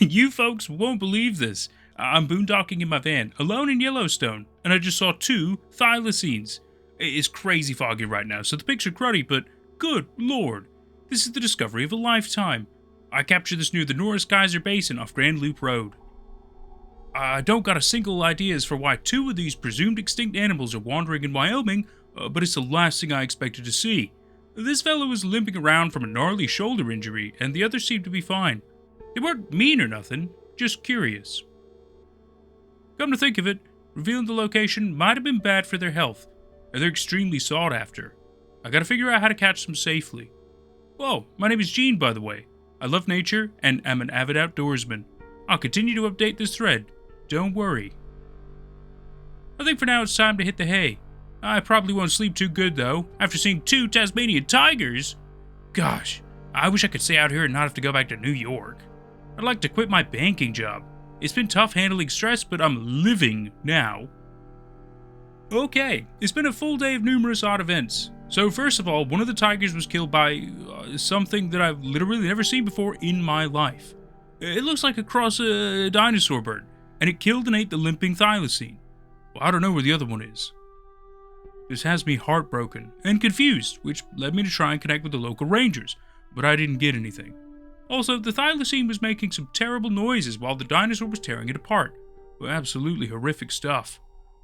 You folks won't believe this. I'm boondocking in my van, alone in Yellowstone, and I just saw two thylacines. It's crazy foggy right now, so the pics are cruddy, but good lord, this is the discovery of a lifetime. I captured this near the Norris Geyser Basin off Grand Loop Road. I don't got a single idea as for why two of these presumed extinct animals are wandering in Wyoming, but it's the last thing I expected to see. This fellow was limping around from a gnarly shoulder injury, and the others seemed to be fine. They weren't mean or nothing, just curious. Come to think of it, revealing the location might have been bad for their health, and they're extremely sought after. I gotta figure out how to catch them safely. Whoa, my name is Gene, by the way. I love nature and am an avid outdoorsman. I'll continue to update this thread. Don't worry. I think for now it's time to hit the hay. I probably won't sleep too good, though, after seeing two Tasmanian tigers. Gosh, I wish I could stay out here and not have to go back to New York. I'd like to quit my banking job. It's been tough handling stress, but I'm living now. Okay, it's been a full day of numerous odd events. So first of all, one of the tigers was killed by something that I've literally never seen before in my life. It looks like a dinosaur bird, and it killed and ate the limping thylacine. Well, I don't know where the other one is. This has me heartbroken and confused, which led me to try and connect with the local rangers, but I didn't get anything. Also, the thylacine was making some terrible noises while the dinosaur was tearing it apart. Well, absolutely horrific stuff.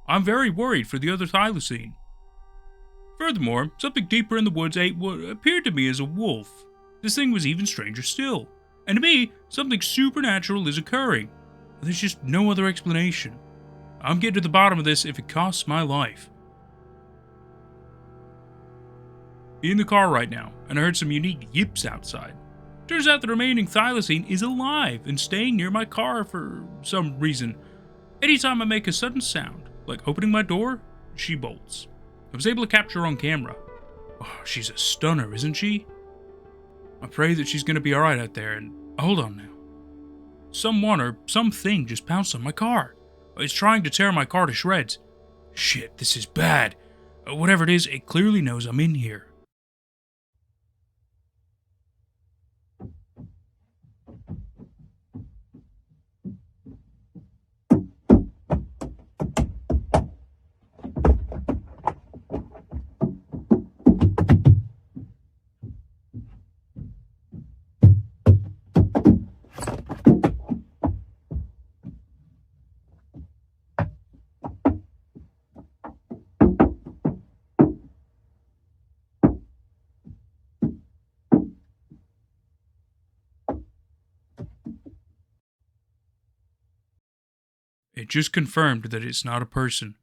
I'm very worried for the other thylacine. Furthermore, something deeper in the woods ate what appeared to me as a wolf. This thing was even stranger still. And to me, something supernatural is occurring. There's just no other explanation. I'm getting to the bottom of this if it costs my life. Be in the car right now, and I heard some unique yips outside. Turns out the remaining thylacine is alive and staying near my car for some reason. Anytime I make a sudden sound, like opening my door, she bolts. I was able to capture her on camera. Oh, she's a stunner, isn't she? I pray that she's gonna be alright out there, and hold on now. Someone or something just pounced on my car. It's trying to tear my car to shreds. Shit, this is bad. Whatever it is, it clearly knows I'm in here. It just confirmed that it's not a person.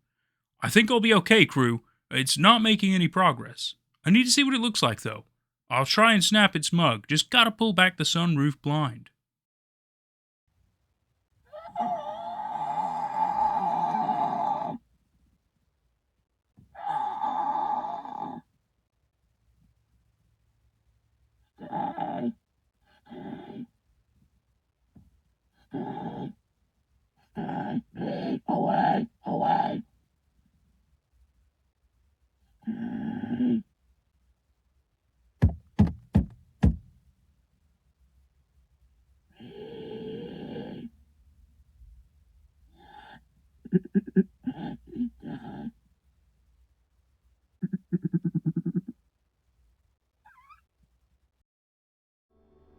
I think I'll be okay, crew. It's not making any progress. I need to see what it looks like, though. I'll try and snap its mug, just gotta pull back the sunroof blind.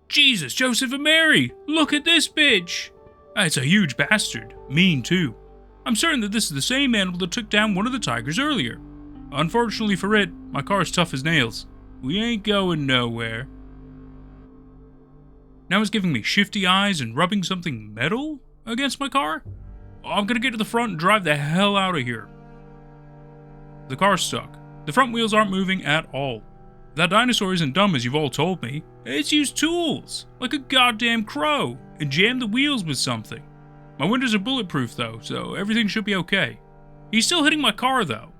Jesus, Joseph and Mary! Look at this bitch! It's a huge bastard. Mean, too. I'm certain that this is the same animal that took down one of the tigers earlier. Unfortunately for it, my car's tough as nails. We ain't going nowhere. Now it's giving me shifty eyes and rubbing something metal against my car? I'm gonna get to the front and drive the hell out of here. The car's stuck. The front wheels aren't moving at all. That dinosaur isn't dumb as you've all told me. It's used tools, like a goddamn crow, and jammed the wheels with something. My windows are bulletproof though, so everything should be okay. He's still hitting my car though.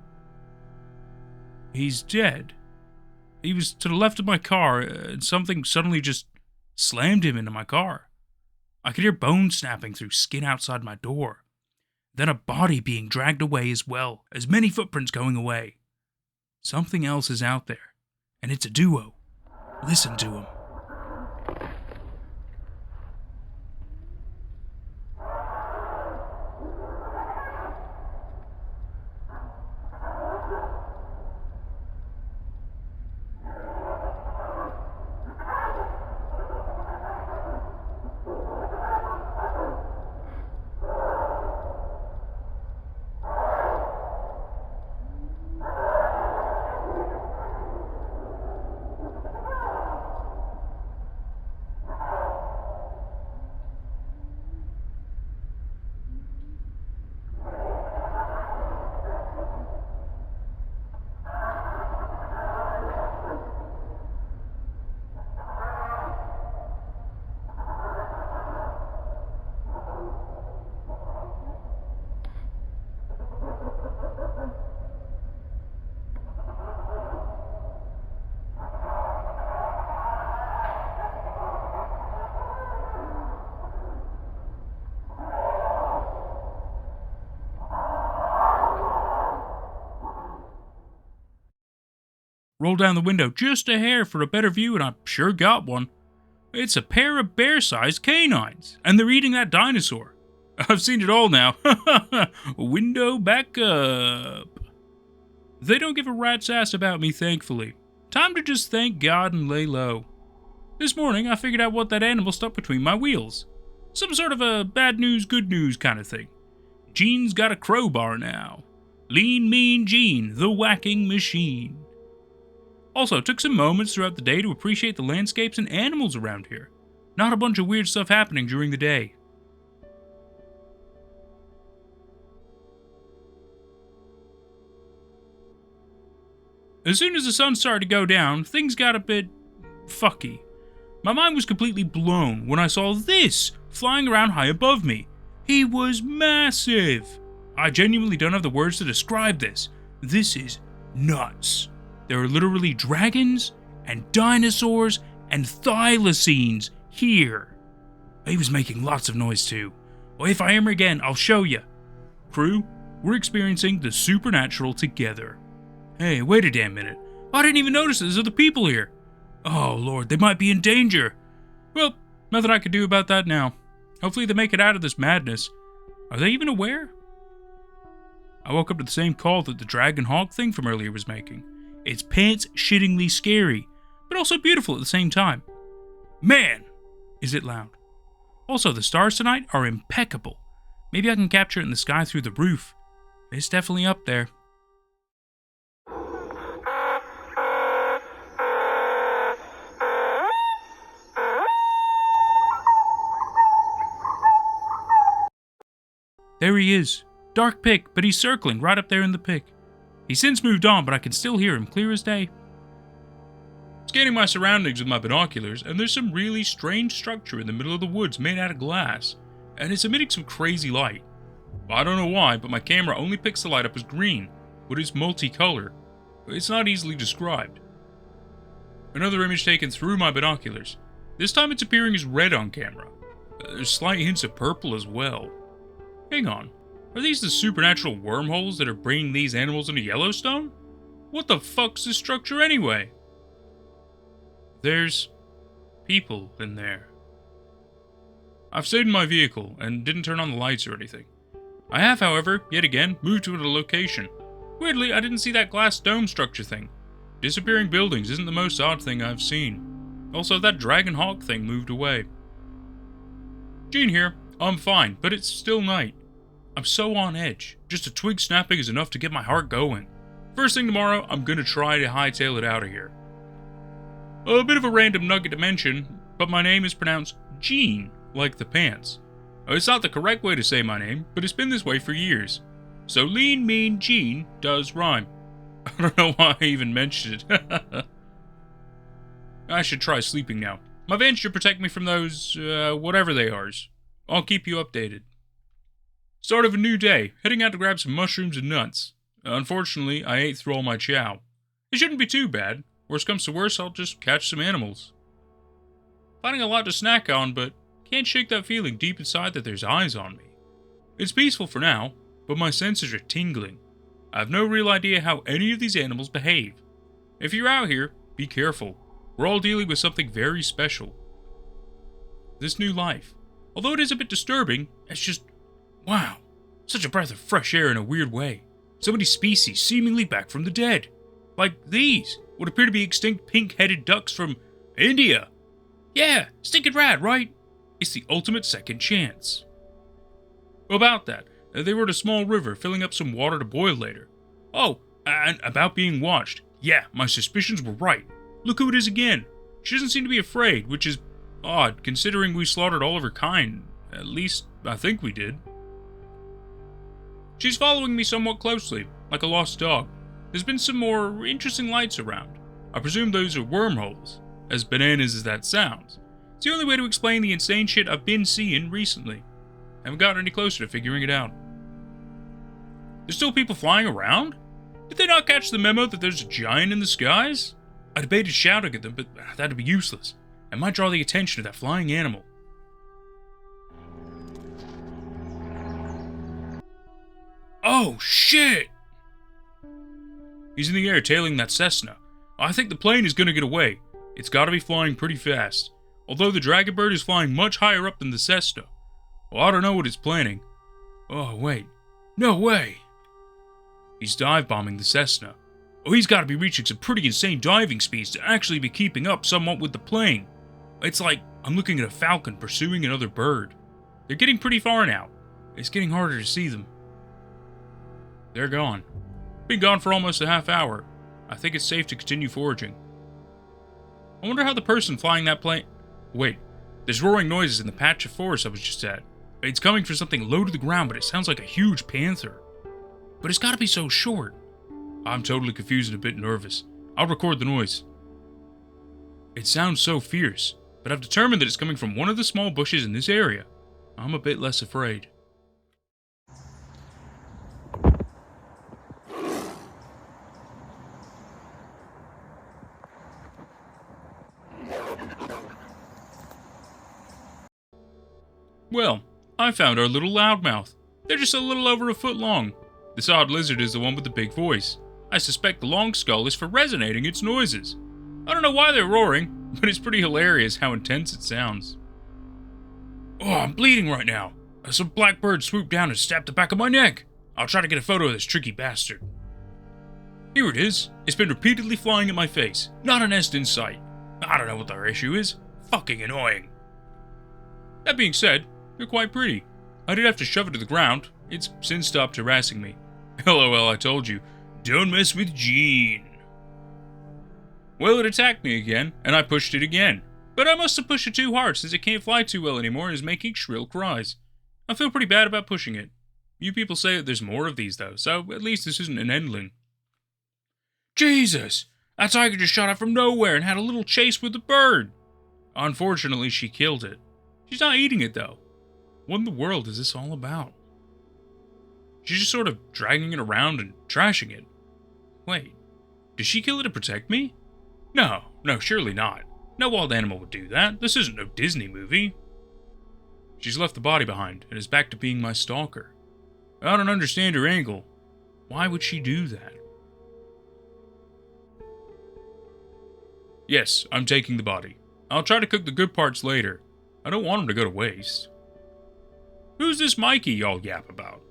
He's dead. He was to the left of my car, and something suddenly just slammed him into my car. I could hear bones snapping through skin outside my door. Then a body being dragged away as well, as many footprints going away. Something else is out there, and it's a duo. Listen to him. Rolled down the window just a hair for a better view, and I sure got one. It's a pair of bear-sized canines, and they're eating that dinosaur. I've seen it all now. Window back up. They don't give a rat's ass about me, thankfully. Time to just thank God and lay low. This morning, I figured out what that animal stuck between my wheels. Some sort of a bad news, good news kind of thing. Gene's got a crowbar now. Lean, mean Gene, the whacking machine. Also, took some moments throughout the day to appreciate the landscapes and animals around here. Not a bunch of weird stuff happening during the day. As soon as the sun started to go down, things got a bit fucky. My mind was completely blown when I saw this flying around high above me. He was massive. I genuinely don't have the words to describe this. This is nuts. There are literally dragons and dinosaurs and thylacines here. He was making lots of noise too. Well, if I am again, I'll show you. Crew, we're experiencing the supernatural together. Hey, wait a damn minute. I didn't even notice there's other people here. Oh, Lord, they might be in danger. Well, nothing I can do about that now. Hopefully they make it out of this madness. Are they even aware? I woke up to the same call that the dragon hawk thing from earlier was making. It's pants-shittingly scary, but also beautiful at the same time. Man, is it loud. Also, the stars tonight are impeccable. Maybe I can capture it in the sky through the roof. It's definitely up there. There he is. Dark pick, but he's circling right up there in the pick. He's since moved on, but I can still hear him clear as day. Scanning my surroundings with my binoculars, and there's some really strange structure in the middle of the woods made out of glass, and it's emitting some crazy light. I don't know why, but my camera only picks the light up as green, but it's multicolor. It's not easily described. Another image taken through my binoculars. This time it's appearing as red on camera. There's slight hints of purple as well. Hang on, are these the supernatural wormholes that are bringing these animals into Yellowstone? What the fuck's this structure anyway? There's people in there. I've stayed in my vehicle and didn't turn on the lights or anything. I have, however, yet again, moved to another location. Weirdly, I didn't see that glass dome structure thing. Disappearing buildings isn't the most odd thing I've seen. Also, that dragon hawk thing moved away. Gene here. I'm fine, but it's still night. I'm so on edge. Just a twig snapping is enough to get my heart going. First thing tomorrow, I'm gonna try to hightail it out of here. A bit of a random nugget to mention, but my name is pronounced Gene, like the pants. It's not the correct way to say my name, but it's been this way for years. So lean, mean Gene does rhyme. I don't know why I even mentioned it. I should try sleeping now. My van should protect me from those, whatever they are. I'll keep you updated. Start of a new day, heading out to grab some mushrooms and nuts. Unfortunately, I ate through all my chow. It shouldn't be too bad. Worst comes to worst, I'll just catch some animals. Finding a lot to snack on, but can't shake that feeling deep inside that there's eyes on me. It's peaceful for now, but my senses are tingling. I have no real idea how any of these animals behave. If you're out here, be careful. We're all dealing with something very special. This new life. Although it is a bit disturbing, it's just, wow, such a breath of fresh air in a weird way. So many species seemingly back from the dead. Like these, what appear to be extinct pink-headed ducks from India. Yeah, stinking rad, right? It's the ultimate second chance. About that, they were at a small river filling up some water to boil later. Oh, and about being watched. Yeah, my suspicions were right. Look who it is again. She doesn't seem to be afraid, which is odd, considering we slaughtered all of her kind. At least, I think we did. She's following me somewhat closely, like a lost dog. There's been some more interesting lights around. I presume those are wormholes, as bananas as that sounds. It's the only way to explain the insane shit I've been seeing recently. Haven't gotten any closer to figuring it out. There's still people flying around? Did they not catch the memo that there's a giant in the skies? I debated shouting at them, but that'd be useless. It might draw the attention of that flying animal. Oh, shit! He's in the air tailing that Cessna. I think the plane is gonna get away. It's gotta be flying pretty fast. Although the Dragon Bird is flying much higher up than the Cessna. Well, I don't know what it's planning. Oh, wait. No way! He's dive bombing the Cessna. Oh, he's gotta be reaching some pretty insane diving speeds to actually be keeping up somewhat with the plane. It's like I'm looking at a falcon pursuing another bird. They're getting pretty far now. It's getting harder to see them. They're gone. Been gone for almost a half hour. I think it's safe to continue foraging. I wonder how the person flying that plane... Wait, there's roaring noises in the patch of forest I was just at. It's coming from something low to the ground, but it sounds like a huge panther. But it's gotta be so short. I'm totally confused and a bit nervous. I'll record the noise. It sounds so fierce, but I've determined that it's coming from one of the small bushes in this area. I'm a bit less afraid. Well, I found our little loudmouth. They're just a little over a foot long. This odd lizard is the one with the big voice. I suspect the long skull is for resonating its noises. I don't know why they're roaring, but it's pretty hilarious how intense it sounds. Oh, I'm bleeding right now. Some black bird swooped down and stabbed the back of my neck. I'll try to get a photo of this tricky bastard. Here it is. It's been repeatedly flying at my face. Not a nest in sight. I don't know what their issue is. Fucking annoying. That being said, they're quite pretty. I did have to shove it to the ground. It's since stopped harassing me. LOL, I told you. Don't mess with Gene. Well, it attacked me again, and I pushed it again. But I must have pushed it too hard since it can't fly too well anymore and is making shrill cries. I feel pretty bad about pushing it. You people say that there's more of these though, so at least this isn't an endling. Jesus! That tiger just shot out from nowhere and had a little chase with the bird. Unfortunately, she killed it. She's not eating it though. What in the world is this all about? She's just sort of dragging it around and trashing it. Wait, did she kill it to protect me? No, surely not. No wild animal would do that. This isn't no Disney movie. She's left the body behind and is back to being my stalker. I don't understand her angle. Why would she do that? Yes, I'm taking the body. I'll try to cook the good parts later. I don't want them to go to waste. Who's this Mikey y'all yap about?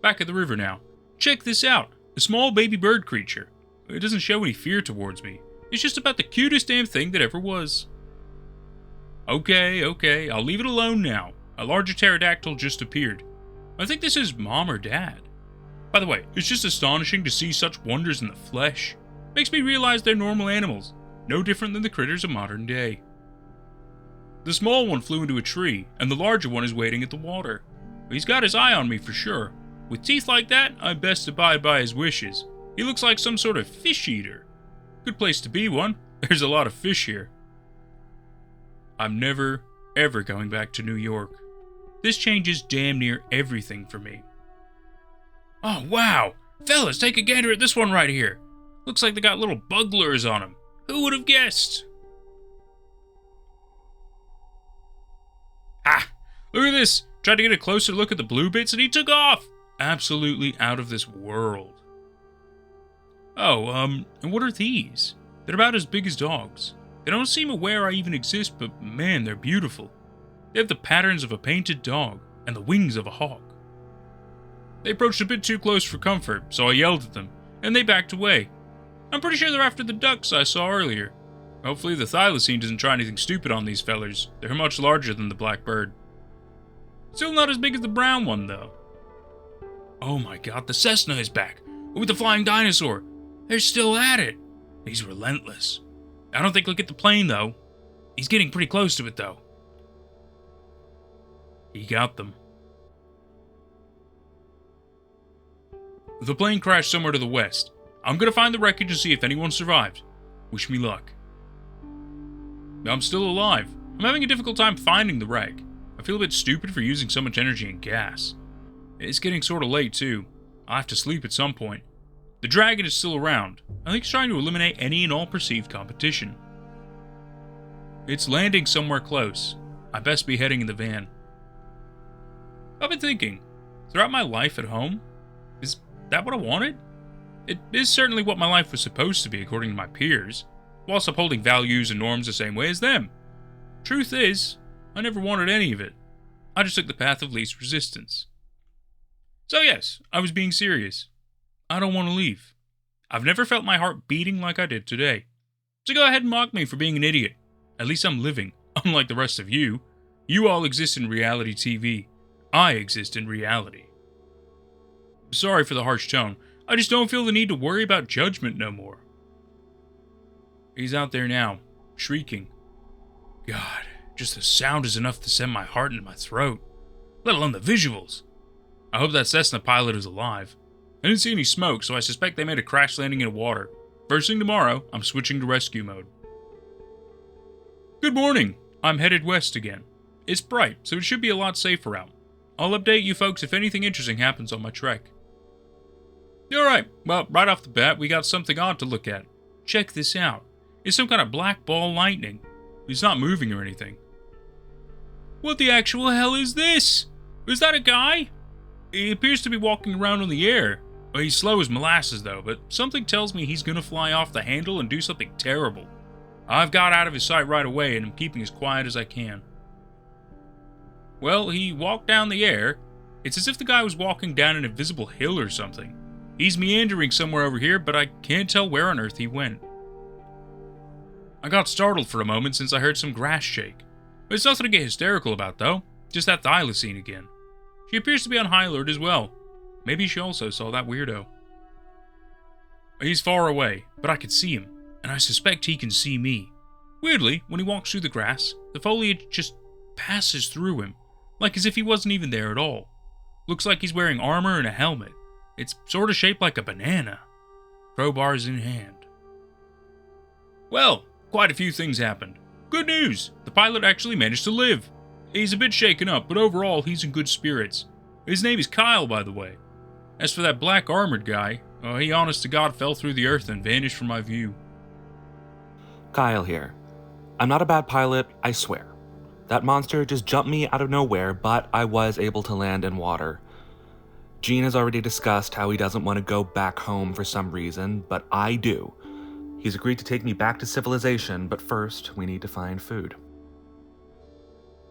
Back at the river now. Check this out. A small baby bird creature. It doesn't show any fear towards me. It's just about the cutest damn thing that ever was. Okay, I'll leave it alone now. A larger pterodactyl just appeared. I think this is Mom or Dad. By the way, it's just astonishing to see such wonders in the flesh. Makes me realize they're normal animals, no different than the critters of modern day. The small one flew into a tree, and the larger one is waiting at the water. He's got his eye on me for sure. With teeth like that, I best abide by his wishes. He looks like some sort of fish eater. Good place to be one. There's a lot of fish here. I'm never, ever going back to New York. This changes damn near everything for me. Oh, wow! Fellas, take a gander at this one right here. Looks like they got little bug lures on them. Who would have guessed? Ah! Look at this! Tried to get a closer look at the blue bits and he took off! Absolutely out of this world. Oh, and what are these? They're about as big as dogs. They don't seem aware I even exist, but man, they're beautiful. They have the patterns of a painted dog and the wings of a hawk. They approached a bit too close for comfort, so I yelled at them, and they backed away. I'm pretty sure they're after the ducks I saw earlier. Hopefully the Thylacine doesn't try anything stupid on these fellers. They're much larger than the black bird. Still not as big as the brown one, though. Oh my god, the Cessna is back! With the flying dinosaur! They're still at it! He's relentless. I don't think he'll get the plane, though. He's getting pretty close to it, though. He got them. The plane crashed somewhere to the west. I'm gonna find the wreckage and see if anyone survived. Wish me luck. I'm still alive. I'm having a difficult time finding the wreck. I feel a bit stupid for using so much energy and gas. It's getting sorta late, too. I'll have to sleep at some point. The dragon is still around. I think he's trying to eliminate any and all perceived competition. It's landing somewhere close. I best be heading in the van. I've been thinking, throughout my life at home, is that what I wanted? It is certainly what my life was supposed to be according to my peers, whilst upholding values and norms the same way as them. Truth is, I never wanted any of it. I just took the path of least resistance. So yes, I was being serious. I don't want to leave. I've never felt my heart beating like I did today. So go ahead and mock me for being an idiot. At least I'm living, unlike the rest of you. You all exist in reality TV. I exist in reality. Sorry for the harsh tone. I just don't feel the need to worry about judgment no more. He's out there now, shrieking. God, just the sound is enough to send my heart into my throat, let alone the visuals. I hope that Cessna pilot is alive. I didn't see any smoke, so I suspect they made a crash landing in water. First thing tomorrow, I'm switching to rescue mode. Good morning. I'm headed west again. It's bright, so it should be a lot safer out. I'll update you folks if anything interesting happens on my trek. Alright, well, right off the bat, we got something odd to look at. Check this out. It's some kind of black ball lightning. It's not moving or anything. What the actual hell is this? Is that a guy? He appears to be walking around on the air. Well, he's slow as molasses though, but something tells me he's gonna fly off the handle and do something terrible. I've got out of his sight right away and I'm keeping as quiet as I can. Well, he walked down the air. It's as if the guy was walking down an invisible hill or something. He's meandering somewhere over here, but I can't tell where on earth he went. I got startled for a moment since I heard some grass shake. It's nothing to get hysterical about though, just that Thylacine again. She appears to be on high alert as well. Maybe she also saw that weirdo. He's far away, but I can see him, and I suspect he can see me. Weirdly, when he walks through the grass, the foliage just passes through him, like as if he wasn't even there at all. Looks like he's wearing armor and a helmet. It's sort of shaped like a banana. Crowbars in hand. Well, quite a few things happened. Good news! The pilot actually managed to live. He's a bit shaken up, but overall he's in good spirits. His name is Kyle, by the way. As for that black armored guy, he honest to God fell through the earth and vanished from my view. Kyle here. I'm not a bad pilot, I swear. That monster just jumped me out of nowhere, but I was able to land in water. Gene has already discussed how he doesn't want to go back home for some reason, but I do. He's agreed to take me back to civilization, but first, we need to find food.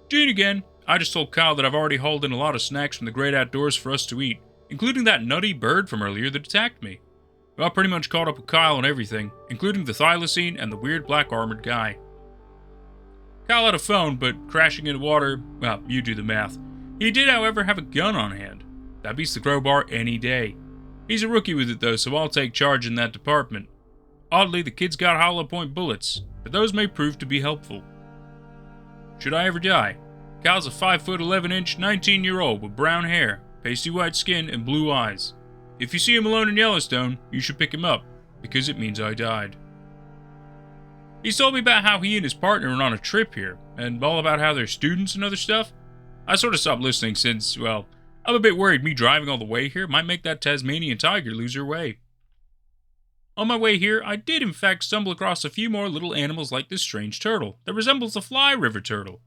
Gene again. I just told Kyle that I've already hauled in a lot of snacks from the great outdoors for us to eat, including that nutty bird from earlier that attacked me. I pretty much caught up with Kyle on everything, including the Thylacine and the weird black armored guy. Kyle had a phone, but crashing into water, well, you do the math. He did, however, have a gun on hand. That beats the crowbar any day. He's a rookie with it though, so I'll take charge in that department. Oddly, the kid's got hollow point bullets, but those may prove to be helpful. Should I ever die, Kyle's a 5'11" 19-year-old with brown hair, pasty white skin, and blue eyes. If you see him alone in Yellowstone, you should pick him up, because it means I died. He's told me about how he and his partner went on a trip here, and all about how they're students and other stuff. I sort of stopped listening since, well, I'm a bit worried me driving all the way here might make that Tasmanian tiger lose her way. On my way here, I did in fact stumble across a few more little animals like this strange turtle that resembles a fly river turtle.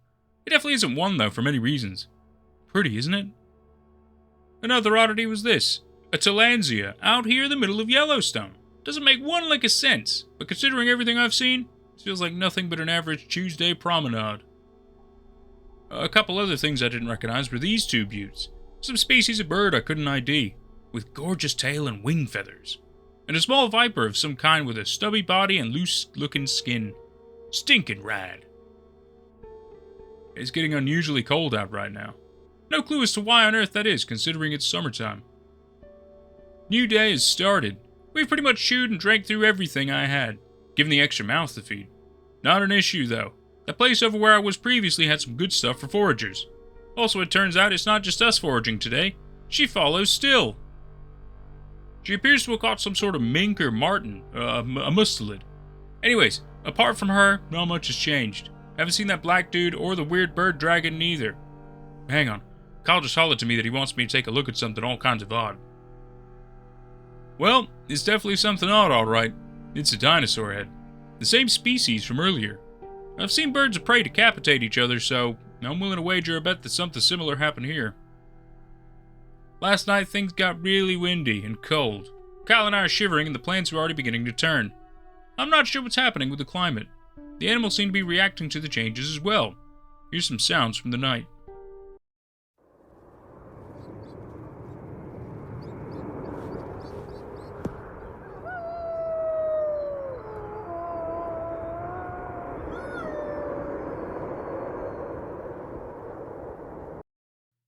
It definitely isn't one though for many reasons. Pretty, isn't it? Another oddity was this. A Tillandsia out here in the middle of Yellowstone. Doesn't make one lick of sense, but considering everything I've seen, it feels like nothing but an average Tuesday promenade. A couple other things I didn't recognize were these two beauts. Some species of bird I couldn't ID, with gorgeous tail and wing feathers. And a small viper of some kind with a stubby body and loose-looking skin. Stinking rad. It's getting unusually cold out right now. No clue as to why on earth that is, considering it's summertime. New day has started. We've pretty much chewed and drank through everything I had, given the extra mouth to feed. Not an issue, though. That place over where I was previously had some good stuff for foragers. Also, it turns out it's not just us foraging today. She follows still. She appears to have caught some sort of mink or marten, a mustelid. Anyways, apart from her, not much has changed. Haven't seen that black dude or the weird bird dragon neither. Hang on, Kyle just hollered to me that he wants me to take a look at something all kinds of odd. Well, it's definitely something odd, alright. It's a dinosaur head. The same species from earlier. I've seen birds of prey decapitate each other, so I'm willing to wager a bet that something similar happened here. Last night things got really windy and cold. Kyle and I are shivering and the plants are already beginning to turn. I'm not sure what's happening with the climate. The animals seem to be reacting to the changes as well. Here's some sounds from the night.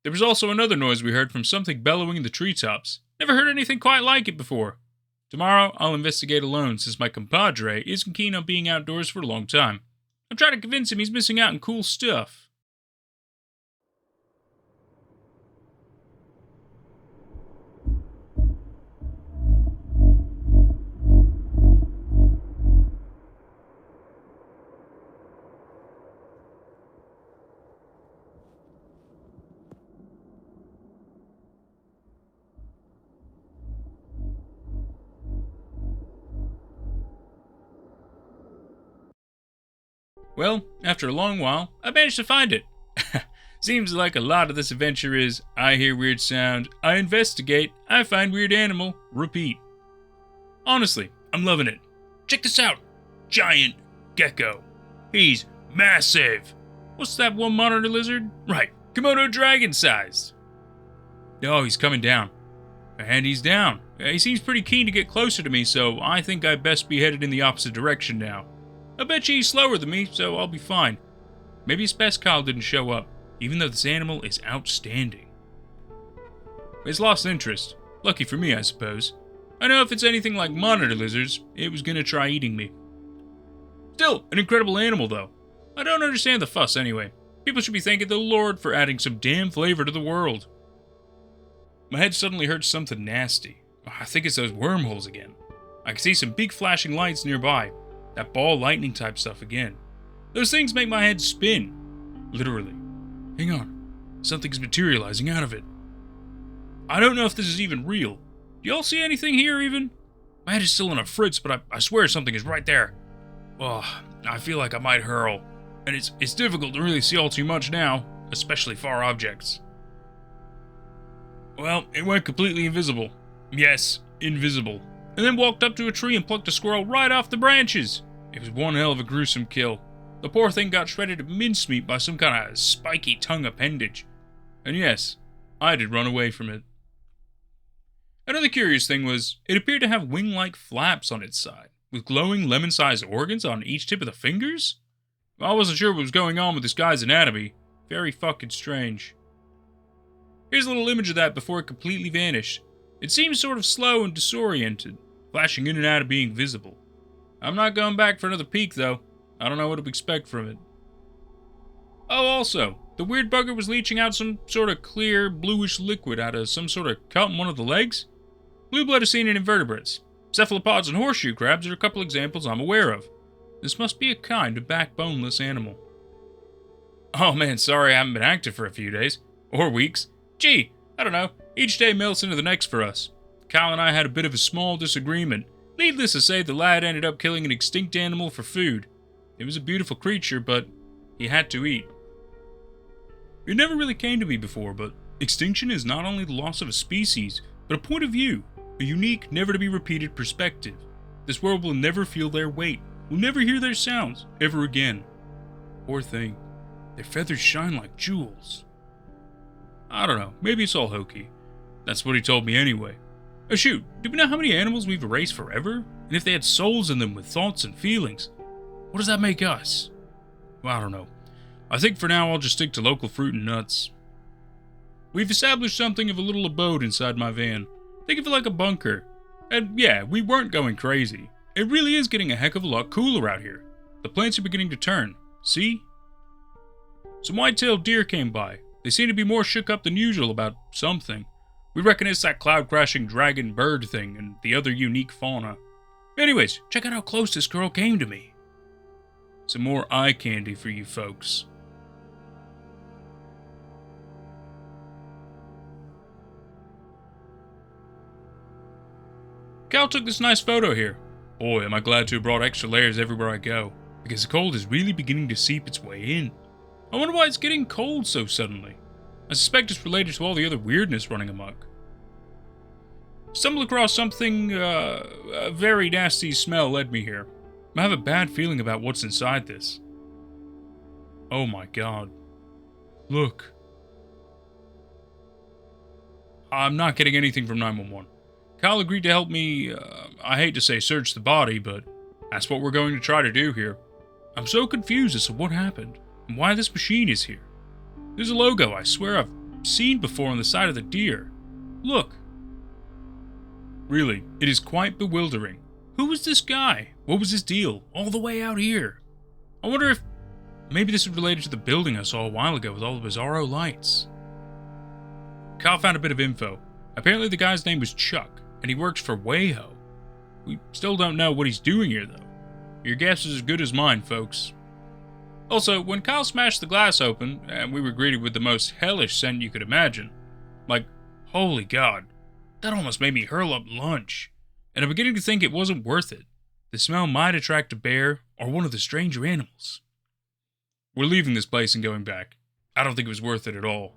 There was also another noise we heard from something bellowing in the treetops. Never heard anything quite like it before. Tomorrow, I'll investigate alone since my compadre isn't keen on being outdoors for a long time. I'm trying to convince him he's missing out on cool stuff. Well, after a long while, I managed to find it. Seems like a lot of this adventure is, I hear weird sound, I investigate, I find weird animal, repeat. Honestly, I'm loving it. Check this out. Giant gecko. He's massive. What's that one monitor lizard? Right, Komodo dragon sized. Oh, he's coming down. And he's down. He seems pretty keen to get closer to me, so I think I'd best be headed in the opposite direction now. I bet you he's slower than me, so I'll be fine. Maybe it's best Kyle didn't show up, even though this animal is outstanding. He's lost interest. Lucky for me, I suppose. I know if it's anything like monitor lizards, it was gonna try eating me. Still, an incredible animal, though. I don't understand the fuss anyway. People should be thanking the Lord for adding some damn flavor to the world. My head suddenly hurts something nasty. I think it's those wormholes again. I can see some big flashing lights nearby. That ball lightning type stuff again. Those things make my head spin. Literally. Hang on. Something's materializing out of it. I don't know if this is even real. Do y'all see anything here even? My head is still in a fritz, but I swear something is right there. Oh, I feel like I might hurl. And it's difficult to really see all too much now, especially far objects. Well, it went completely invisible. Yes, invisible. And then walked up to a tree and plucked a squirrel right off the branches. It was one hell of a gruesome kill. The poor thing got shredded to mincemeat by some kind of spiky tongue appendage. And yes, I did run away from it. Another curious thing was, it appeared to have wing-like flaps on its side, with glowing lemon-sized organs on each tip of the fingers? I wasn't sure what was going on with this guy's anatomy. Very fucking strange. Here's a little image of that before it completely vanished. It seems sort of slow and disoriented, flashing in and out of being visible. I'm not going back for another peek, though. I don't know what to expect from it. Oh, also, the weird bugger was leaching out some sort of clear, bluish liquid out of some sort of cut in one of the legs. Blue blood is seen in invertebrates. Cephalopods and horseshoe crabs are a couple examples I'm aware of. This must be a kind of backboneless animal. Oh man, sorry I haven't been active for a few days. Or weeks. Gee, I don't know. Each day melts into the next for us. Kyle and I had a bit of a small disagreement. Needless to say, the lad ended up killing an extinct animal for food. It was a beautiful creature, but he had to eat. It never really came to me before, but extinction is not only the loss of a species, but a point of view, a unique, never-to-be-repeated perspective. This world will never feel their weight, will never hear their sounds, ever again. Poor thing. Their feathers shine like jewels. I don't know, maybe it's all hokey. That's what he told me anyway. Oh shoot, do we know how many animals we've erased forever? And if they had souls in them with thoughts and feelings? What does that make us? Well, I don't know. I think for now I'll just stick to local fruit and nuts. We've established something of a little abode inside my van. Think of it like a bunker. And yeah, we weren't going crazy. It really is getting a heck of a lot cooler out here. The plants are beginning to turn. See? Some white-tailed deer came by. They seem to be more shook up than usual about something. We reckon it's that cloud-crashing dragon bird thing and the other unique fauna. Anyways, check out how close this girl came to me. Some more eye candy for you folks. Cal took this nice photo here. Boy, am I glad to have brought extra layers everywhere I go, because the cold is really beginning to seep its way in. I wonder why it's getting cold so suddenly. I suspect it's related to all the other weirdness running amok. Stumbled across something, a very nasty smell led me here. I have a bad feeling about what's inside this. Oh my god. Look. I'm not getting anything from 911. Kyle agreed to help me, I hate to say search the body, but that's what we're going to try to do here. I'm so confused as to what happened, and why this machine is here. There's a logo I swear I've seen before on the side of the deer. Look. Really, it is quite bewildering. Who was this guy? What was his deal? All the way out here. I wonder if maybe this is related to the building I saw a while ago with all the bizarro lights. Kyle found a bit of info. Apparently the guy's name was Chuck, and he works for Wayho. We still don't know what he's doing here, though. Your guess is as good as mine, folks. Also, when Kyle smashed the glass open, and we were greeted with the most hellish scent you could imagine, like, holy god, that almost made me hurl up lunch. And I'm beginning to think it wasn't worth it. The smell might attract a bear or one of the stranger animals. We're leaving this place and going back. I don't think it was worth it at all.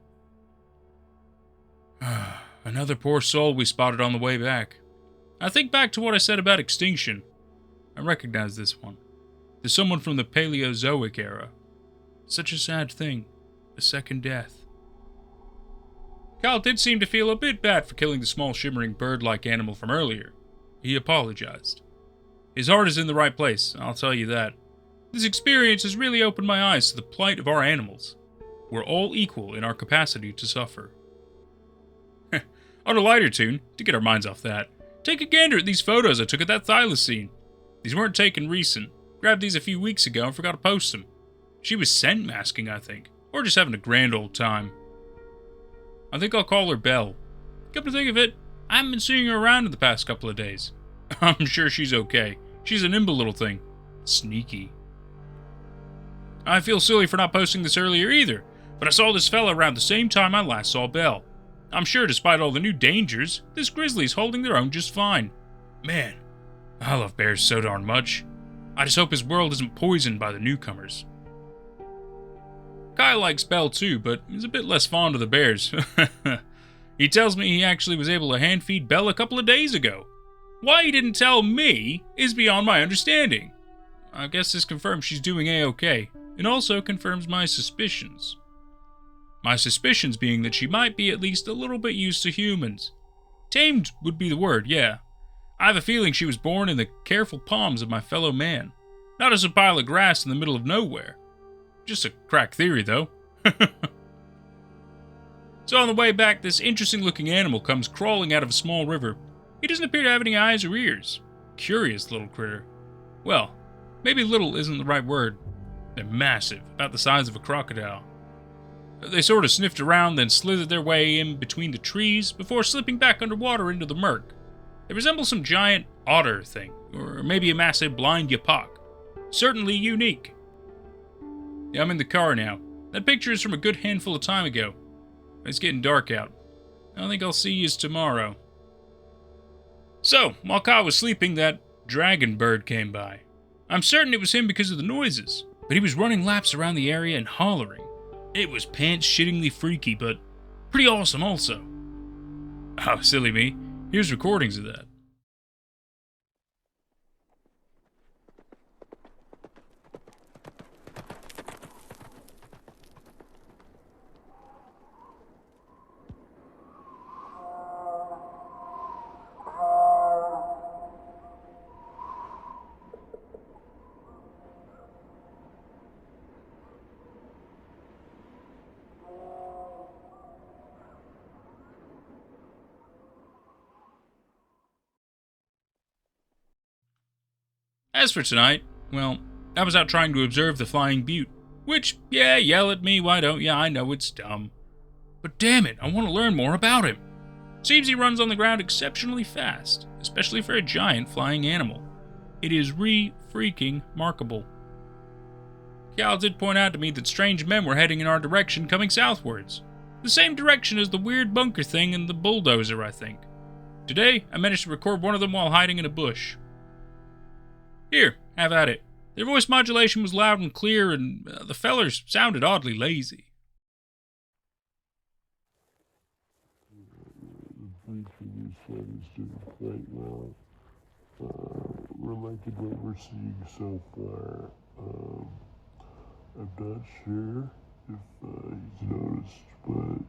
Another poor soul we spotted on the way back. I think back to what I said about extinction. I recognize this one. There's someone from the Paleozoic era. Such a sad thing. A second death. Kyle did seem to feel a bit bad for killing the small shimmering bird-like animal from earlier. He apologized. His heart is in the right place, I'll tell you that. This experience has really opened my eyes to the plight of our animals. We're all equal in our capacity to suffer. On a lighter tune, to get our minds off that, take a gander at these photos I took at that Thylacine. These weren't taken recent. Grabbed these a few weeks ago and forgot to post them. She was scent masking, I think, or just having a grand old time. I think I'll call her Belle. Come to think of it, I haven't been seeing her around in the past couple of days. I'm sure she's okay. She's a nimble little thing. Sneaky. I feel silly for not posting this earlier either, but I saw this fella around the same time I last saw Belle. I'm sure despite all the new dangers, this grizzly's holding their own just fine. Man, I love bears so darn much. I just hope his world isn't poisoned by the newcomers. Kyle likes Belle too, but he's a bit less fond of the bears. He tells me he actually was able to hand feed Belle a couple of days ago. Why he didn't tell me is beyond my understanding. I guess this confirms she's doing A-okay, and also confirms my suspicions. My suspicions being that she might be at least a little bit used to humans. Tamed would be the word, yeah. I have a feeling she was born in the careful palms of my fellow man. Not as a pile of grass in the middle of nowhere. Just a crack theory, though. So on the way back, this interesting-looking animal comes crawling out of a small river. He doesn't appear to have any eyes or ears. Curious little critter. Well, maybe little isn't the right word. They're massive, about the size of a crocodile. They sort of sniffed around, then slithered their way in between the trees before slipping back underwater into the murk. They resemble some giant otter thing, or maybe a massive blind yapak. Certainly unique. Yeah, I'm in the car now. That picture is from a good handful of time ago. It's getting dark out. I think I'll see yous tomorrow. So, while Kyle was sleeping, that dragon bird came by. I'm certain it was him because of the noises, but he was running laps around the area and hollering. It was pants-shittingly freaky, but pretty awesome also. Oh, silly me. Here's recordings of that. As for tonight, well, I was out trying to observe the flying butte. Which, yeah, yell at me, why don't ya? I know it's dumb. But damn it, I want to learn more about him. Seems he runs on the ground exceptionally fast, especially for a giant flying animal. It is freaking-markable. Cal did point out to me that strange men were heading in our direction coming southwards. The same direction as the weird bunker thing and the bulldozer, I think. Today, I managed to record one of them while hiding in a bush. Here, have at it. Their voice modulation was loud and clear, and the fellers sounded oddly lazy. my previous one is doing quite well. We're liking what we're seeing so far. I'm not sure if he's noticed, but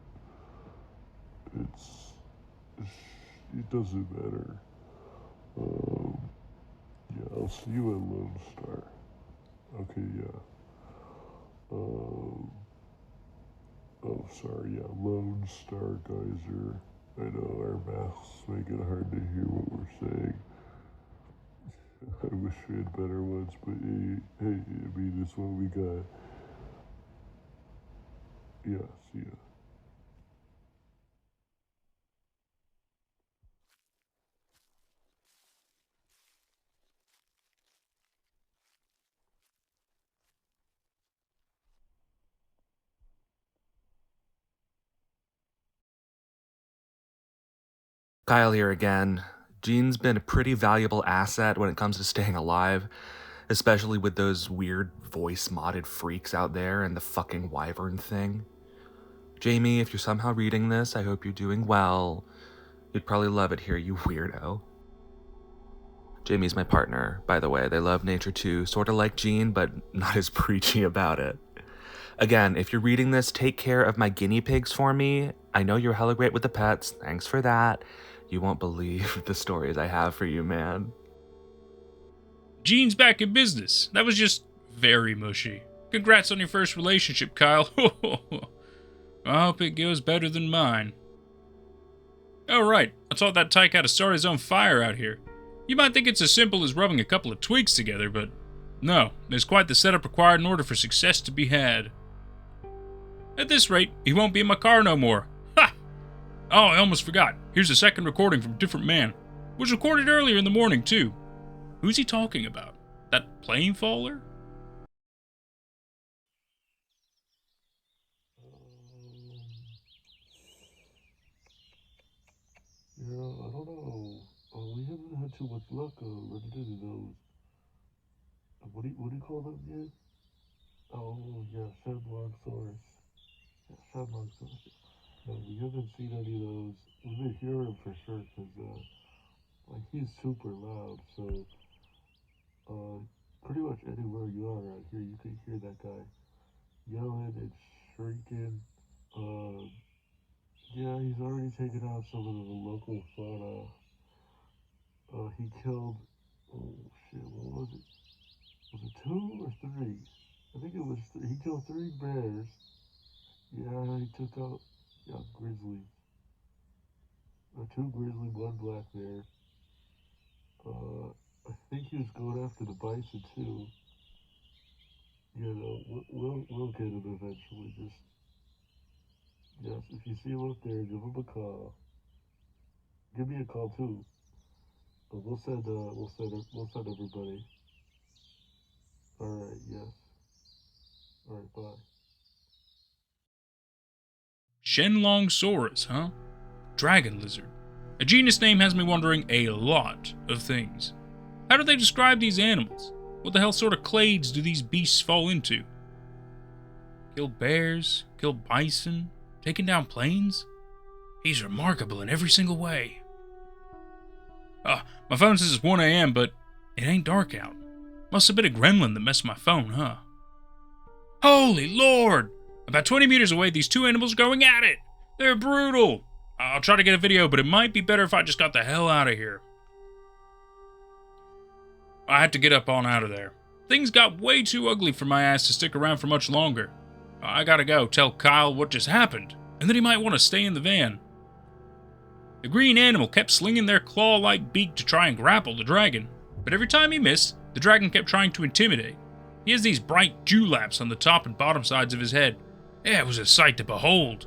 it doesn't matter. Yeah, I'll see you at Lone Star. Okay, yeah. Oh, sorry, yeah, Lone Star Geyser. I know our masks make it hard to hear what we're saying. I wish we had better ones, but hey, I mean, it's what we got. Yeah, see ya. Kyle here again. Gene's been a pretty valuable asset when it comes to staying alive, especially with those weird voice modded freaks out there and the fucking wyvern thing. Jamie, if you're somehow reading this, I hope you're doing well. You'd probably love it here, you weirdo. Jamie's my partner, by the way. They love nature too, sort of like Gene, but not as preachy about it. Again, if you're reading this, take care of my guinea pigs for me. I know you're hella great with the pets. Thanks for that. You won't believe the stories I have for you, man. Gene's back in business. That was just very mushy. Congrats on your first relationship, Kyle. I hope it goes better than mine. Oh, right. I taught that tyke how to start his own fire out here. You might think it's as simple as rubbing a couple of twigs together, but no, there's quite the setup required in order for success to be had. At this rate, he won't be in my car no more. Ha! Oh, I almost forgot. Here's a second recording from a different man. Was recorded earlier in the morning, too. Who's he talking about? That plane faller? Yeah, I don't know. We haven't had too much luck running into those. What do you call them again? Oh, yeah, Shenlongsaurus. Yeah, Shenlongsaurus. No, we haven't seen any of those. We've been hearing for sure because, like, he's super loud, so, pretty much anywhere you are out here, you can hear that guy yelling and shrieking. Yeah, he's already taken out some of the local fauna. He killed, oh shit, what was it? Was it 2 or 3? I think it was, he killed 3 bears. Yeah, he took out, yeah, grizzlies. 2 grizzly, 1 black bear. I think he was going after the bison too. You know, we'll get him eventually. Just, yes, if you see him up there, give him a call. Give me a call too. But we'll send everybody. All right, yes. All right, bye. Shenlongsaurus, huh? Dragon lizard. A genus name has me wondering a lot of things. How do they describe these animals? What the hell sort of clades do these beasts fall into? Kill bears, kill bison, taking down planes? He's remarkable in every single way. My phone says it's 1 a.m., but it ain't dark out. Must have been a gremlin that messed my phone, huh? Holy Lord! About 20 meters away, these 2 animals are going at it! They're brutal! I'll try to get a video, but it might be better if I just got the hell out of here. I had to get up on out of there. Things got way too ugly for my ass to stick around for much longer. I gotta go tell Kyle what just happened, and that he might want to stay in the van. The green animal kept slinging their claw-like beak to try and grapple the dragon, but every time he missed, the dragon kept trying to intimidate. He has these bright dewlaps on the top and bottom sides of his head. Yeah, it was a sight to behold.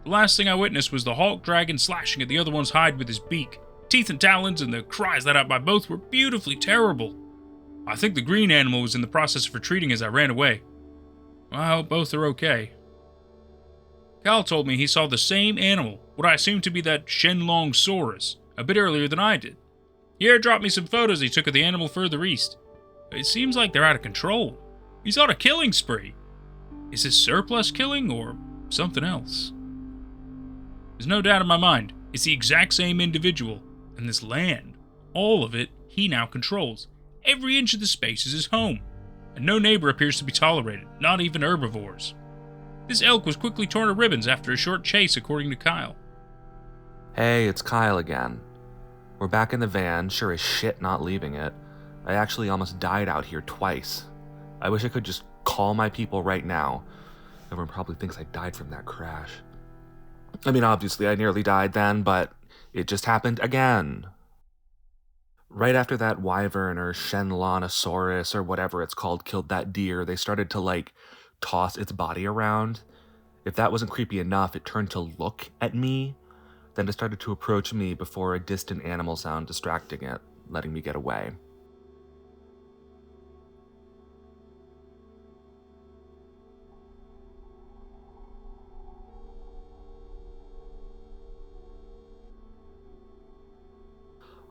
The last thing I witnessed was the hawk dragon slashing at the other one's hide with his beak. Teeth and talons and the cries let out by both were beautifully terrible. I think the green animal was in the process of retreating as I ran away. I hope both are okay. Cal told me he saw the same animal, what I assumed to be that Shenlongsaurus, a bit earlier than I did. He airdropped me some photos he took of the animal further east. It seems like they're out of control. He's on a killing spree. Is this surplus killing or something else? There's no doubt in my mind, It's the exact same individual, and this land, all of it, he now controls. Every inch of the space is his home, and no neighbor appears to be tolerated, not even herbivores. This elk was quickly torn to ribbons after a short chase, according to Kyle. Hey, it's Kyle again. We're back in the van, sure as shit not leaving it. I actually almost died out here twice. I wish I could just call my people right now. Everyone probably thinks I died from that crash. I mean, obviously I nearly died then, but it just happened again. Right after that wyvern or Shenlonosaurus or whatever it's called killed that deer, they started to toss its body around. If that wasn't creepy enough, it turned to look at me. Then it started to approach me before a distant animal sound distracting it, letting me get away.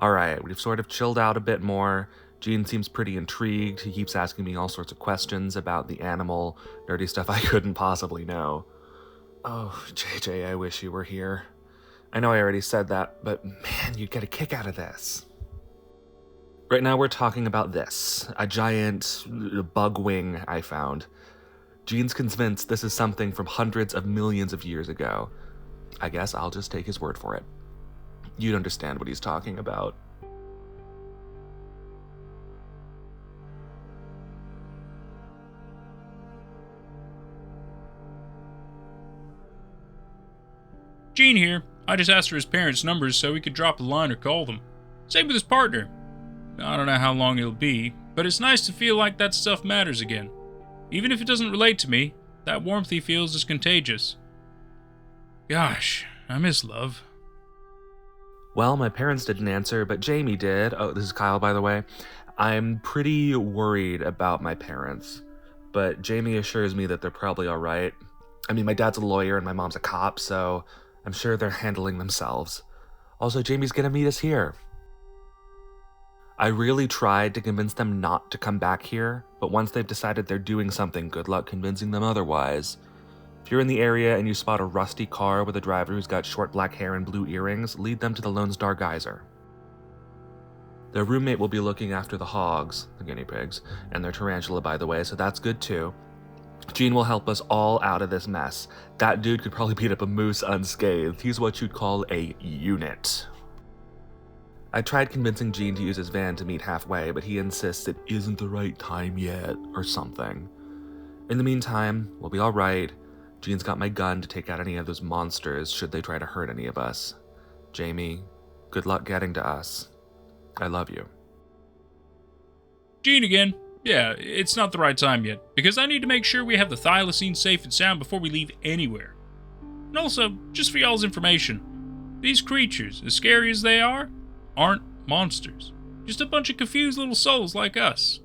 Alright, we've sort of chilled out a bit more. Gene seems pretty intrigued. He keeps asking me all sorts of questions about the animal, nerdy stuff I couldn't possibly know. Oh, JJ, I wish you were here. I know I already said that, but man, you'd get a kick out of this. Right now we're talking about this, a giant bug wing I found. Gene's convinced this is something from hundreds of millions of years ago. I guess I'll just take his word for it. You'd understand what he's talking about. Gene here. I just asked for his parents' numbers so he could drop a line or call them. Same with his partner. I don't know how long it'll be, but it's nice to feel like that stuff matters again. Even if it doesn't relate to me, that warmth he feels is contagious. Gosh, I miss love. Well, my parents didn't answer, but Jamie did. Oh, this is Kyle, by the way. I'm pretty worried about my parents, but Jamie assures me that they're probably all right. I mean, my dad's a lawyer and my mom's a cop, so I'm sure they're handling themselves. Also, Jamie's gonna meet us here. I really tried to convince them not to come back here, but once they've decided they're doing something, good luck convincing them otherwise. If you're in the area and you spot a rusty car with a driver who's got short black hair and blue earrings, lead them to the Lone Star Geyser. Their roommate will be looking after the hogs, the guinea pigs, and their tarantula, by the way, so that's good too. Gene will help us all out of this mess. That dude could probably beat up a moose unscathed. He's what you'd call a unit. I tried convincing Gene to use his van to meet halfway, but he insists it isn't the right time yet, or something. In the meantime, we'll be alright. Gene's got my gun to take out any of those monsters should they try to hurt any of us. Jamie, good luck getting to us. I love you. Gene again. Yeah, it's not the right time yet, because I need to make sure we have the Thylacine safe and sound before we leave anywhere. And also, just for y'all's information, these creatures, as scary as they are, aren't monsters. Just a bunch of confused little souls like us.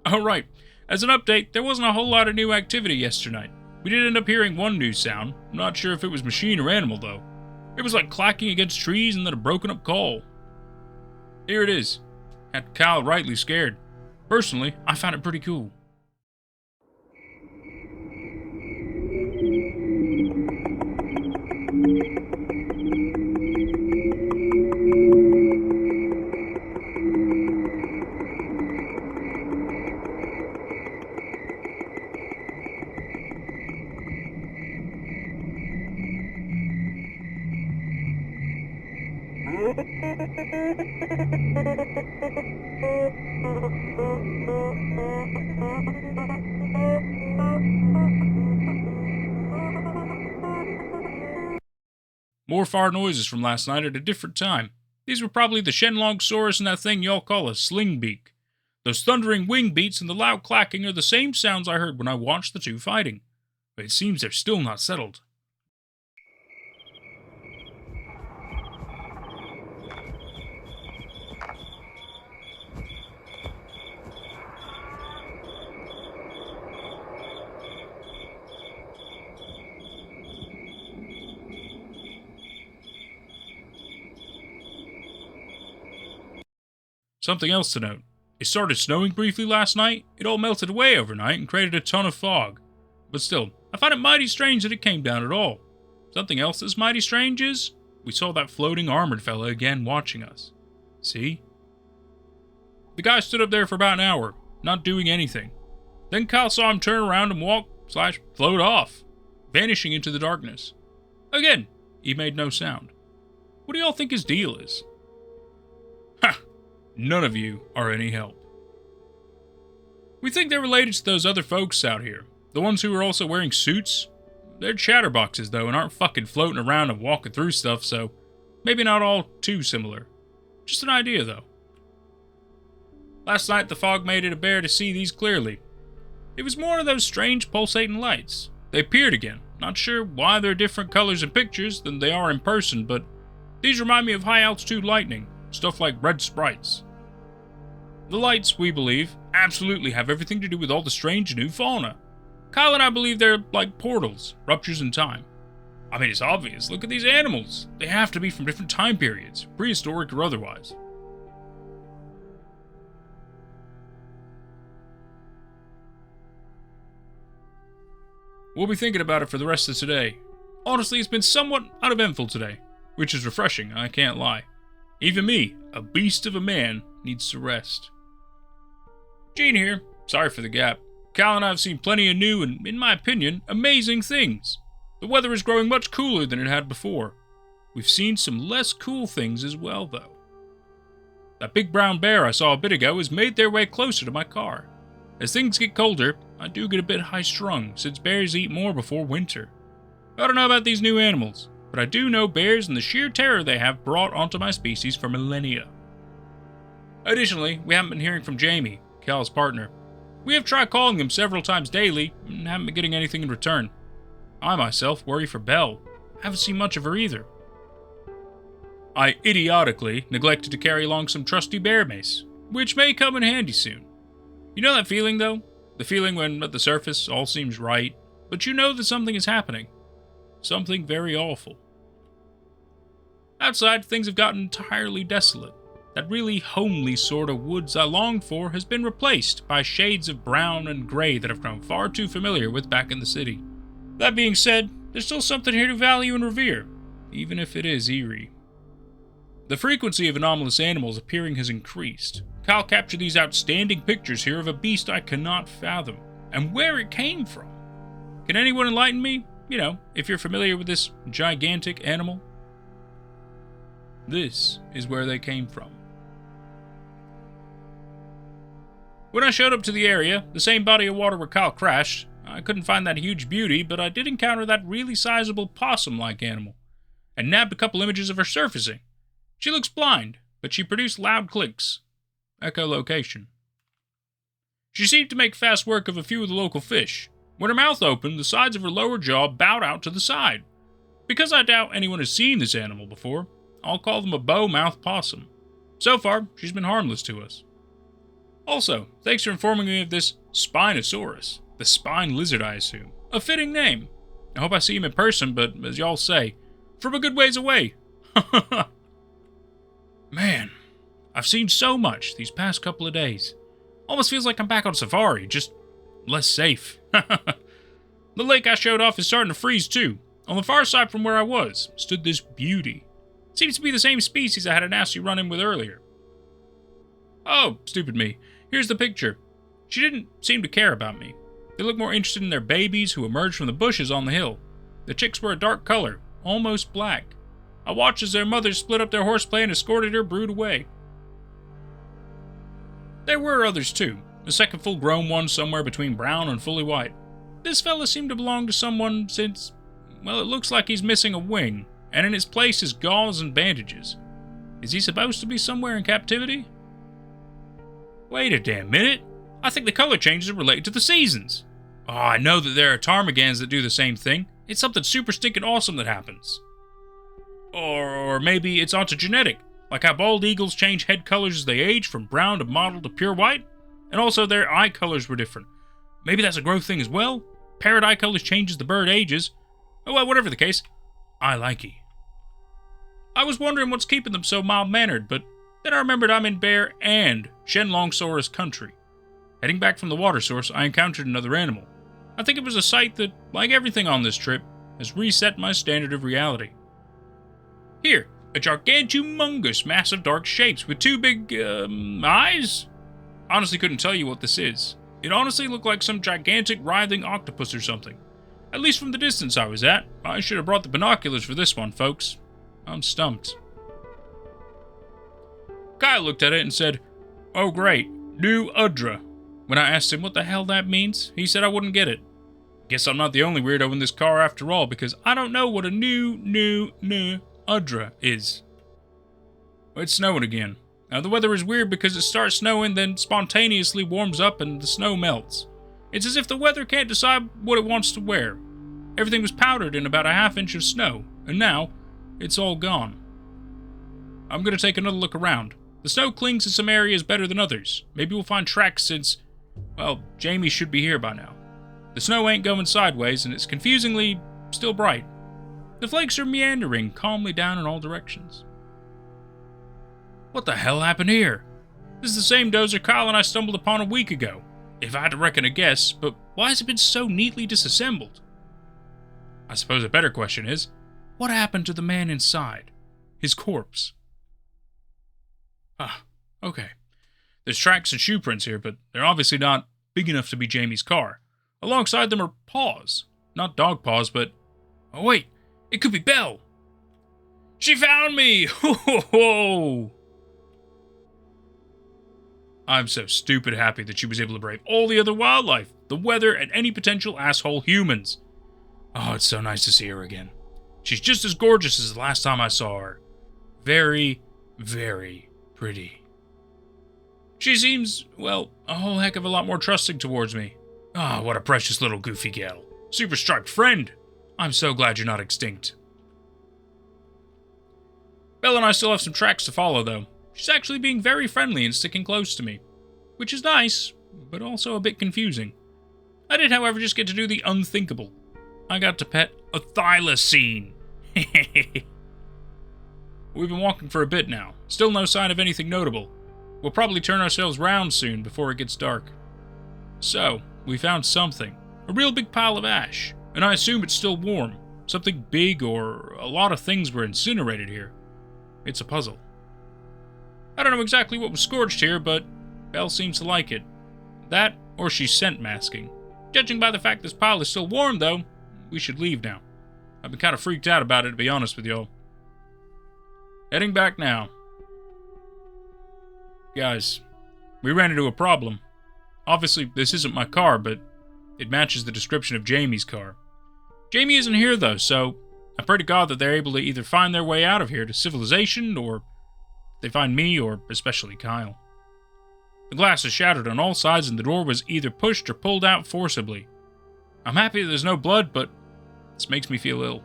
Alright, as an update, there wasn't a whole lot of new activity yesterday. We did end up hearing one new sound. I'm not sure if it was machine or animal, though. It was like clacking against trees and then a broken up call. Here it is. Had Kyle rightly scared. Personally, I found it pretty cool. More far noises from last night at a different time. These were probably the Shenlongsaurus and that thing y'all call a slingbeak. Those thundering wing beats and the loud clacking are the same sounds I heard when I watched the two fighting. But it seems they're still not settled. Something else to note. It started snowing briefly last night, it all melted away overnight and created a ton of fog. But still, I find it mighty strange that it came down at all. Something else that's mighty strange is, we saw that floating armored fella again watching us. See? The guy stood up there for about an hour, not doing anything. Then Kyle saw him turn around and walk/float off, vanishing into the darkness. Again, he made no sound. What do y'all think his deal is? Ha! None of you are any help. We think they're related to those other folks out here. The ones who are also wearing suits. They're chatterboxes, though, and aren't fucking floating around and walking through stuff, so maybe not all too similar. Just an idea, though. Last night, the fog made it a bear to see these clearly. It was more of those strange pulsating lights. They appeared again. Not sure why they're different colors in pictures than they are in person, but these remind me of high-altitude lightning, stuff like red sprites. The lights, we believe, absolutely have everything to do with all the strange new fauna. Kyle and I believe they're like portals, ruptures in time. I mean, it's obvious. Look at these animals. They have to be from different time periods, prehistoric or otherwise. We'll be thinking about it for the rest of today. Honestly, it's been somewhat uneventful today, which is refreshing, I can't lie. Even me, a beast of a man, needs to rest. Gene here. Sorry for the gap. Cal and I have seen plenty of new and, in my opinion, amazing things. The weather is growing much cooler than it had before. We've seen some less cool things as well, though. That big brown bear I saw a bit ago has made their way closer to my car. As things get colder, I do get a bit high-strung, since bears eat more before winter. I don't know about these new animals, but I do know bears and the sheer terror they have brought onto my species for millennia. Additionally, we haven't been hearing from Jamie, Cal's partner. We have tried calling him several times daily, and haven't been getting anything in return. I myself worry for Belle. Haven't seen much of her either. I idiotically neglected to carry along some trusty bear mace, which may come in handy soon. You know that feeling, though? The feeling when, at the surface, all seems right, but you know that something is happening. Something very awful. Outside, things have gotten entirely desolate. That really homely sort of woods I longed for has been replaced by shades of brown and gray that I've grown far too familiar with back in the city. That being said, there's still something here to value and revere, even if it is eerie. The frequency of anomalous animals appearing has increased. Kyle captured these outstanding pictures here of a beast I cannot fathom, and where it came from. Can anyone enlighten me? You know, if you're familiar with this gigantic animal? This is where they came from. When I showed up to the area, the same body of water where Kyle crashed, I couldn't find that huge beauty, but I did encounter that really sizable possum-like animal, and nabbed a couple images of her surfacing. She looks blind, but she produced loud clicks. Echolocation. She seemed to make fast work of a few of the local fish. When her mouth opened, the sides of her lower jaw bowed out to the side. Because I doubt anyone has seen this animal before, I'll call them a bow-mouthed possum. So far, she's been harmless to us. Also, thanks for informing me of this Spinosaurus, the spine lizard I assume. A fitting name. I hope I see him in person, but as y'all say, from a good ways away. Man, I've seen so much these past couple of days. Almost feels like I'm back on safari, just less safe. The lake I showed off is starting to freeze too. On the far side from where I was stood this beauty. Seems to be the same species I had a nasty run-in with earlier. Oh, stupid me. Here's the picture. She didn't seem to care about me. They looked more interested in their babies who emerged from the bushes on the hill. The chicks were a dark color, almost black. I watched as their mothers split up their horseplay and escorted her brood away. There were others too, a second full-grown one somewhere between brown and fully white. This fella seemed to belong to someone since, well, it looks like he's missing a wing, and in its place is gauze and bandages. Is he supposed to be somewhere in captivity? Wait a damn minute. I think the color changes are related to the seasons. Oh, I know that there are ptarmigans that do the same thing. It's something super stinking awesome that happens. Or maybe it's ontogenetic, like how bald eagles change head colors as they age from brown to mottled to pure white, and also their eye colors were different. Maybe that's a growth thing as well? Parrot eye colors change as the bird ages. Oh well, whatever the case, I likey. I was wondering what's keeping them so mild-mannered, but then I remembered I'm in bear and Shenlongsaurus country. Heading back from the water source, I encountered another animal. I think it was a sight that, like everything on this trip, has reset my standard of reality. Here, a gigantumongous mass of dark shapes with two big, eyes? Honestly couldn't tell you what this is. It honestly looked like some gigantic writhing octopus or something. At least from the distance I was at. I should have brought the binoculars for this one, folks. I'm stumped. Kyle looked at it and said, "Oh great, new Udra." When I asked him what the hell that means, he said I wouldn't get it. Guess I'm not the only weirdo in this car after all, because I don't know what a new Udra is. It's snowing again. Now the weather is weird because it starts snowing, then spontaneously warms up and the snow melts. It's as if the weather can't decide what it wants to wear. Everything was powdered in about a half-inch of snow, and now it's all gone. I'm gonna take another look around. The snow clings to some areas better than others. Maybe we'll find tracks since, well, Jamie should be here by now. The snow ain't going sideways, and it's confusingly still bright. The flakes are meandering calmly down in all directions. What the hell happened here? This is the same dozer Kyle and I stumbled upon a week ago, if I had to reckon a guess, but why has it been so neatly disassembled? I suppose a better question is, what happened to the man inside? His corpse? Ah, okay. There's tracks and shoe prints here, but they're obviously not big enough to be Jamie's car. Alongside them are paws. Not dog paws, but... Oh wait, it could be Belle! She found me! Ho ho ho! I'm so stupid happy that she was able to brave all the other wildlife, the weather, and any potential asshole humans. Oh, it's so nice to see her again. She's just as gorgeous as the last time I saw her. Very, very pretty. She seems, well, a whole heck of a lot more trusting towards me. Ah, what a precious little goofy gal. Super striped friend. I'm so glad you're not extinct. Belle and I still have some tracks to follow, though. She's actually being very friendly and sticking close to me. Which is nice, but also a bit confusing. I did, however, just get to do the unthinkable. I got to pet a Thylacine. We've been walking for a bit now. Still no sign of anything notable. We'll probably turn ourselves round soon before it gets dark. So, we found something. A real big pile of ash. And I assume it's still warm. Something big or a lot of things were incinerated here. It's a puzzle. I don't know exactly what was scorched here, but Belle seems to like it. That, or she's scent masking. Judging by the fact this pile is still warm, though, we should leave now. I've been kind of freaked out about it, to be honest with y'all. Heading back now. Guys, we ran into a problem. Obviously, this isn't my car, but it matches the description of Jamie's car. Jamie isn't here, though, so I pray to God that they're able to either find their way out of here to civilization, or they find me, or especially Kyle. The glass is shattered on all sides, and the door was either pushed or pulled out forcibly. I'm happy that there's no blood, but this makes me feel ill.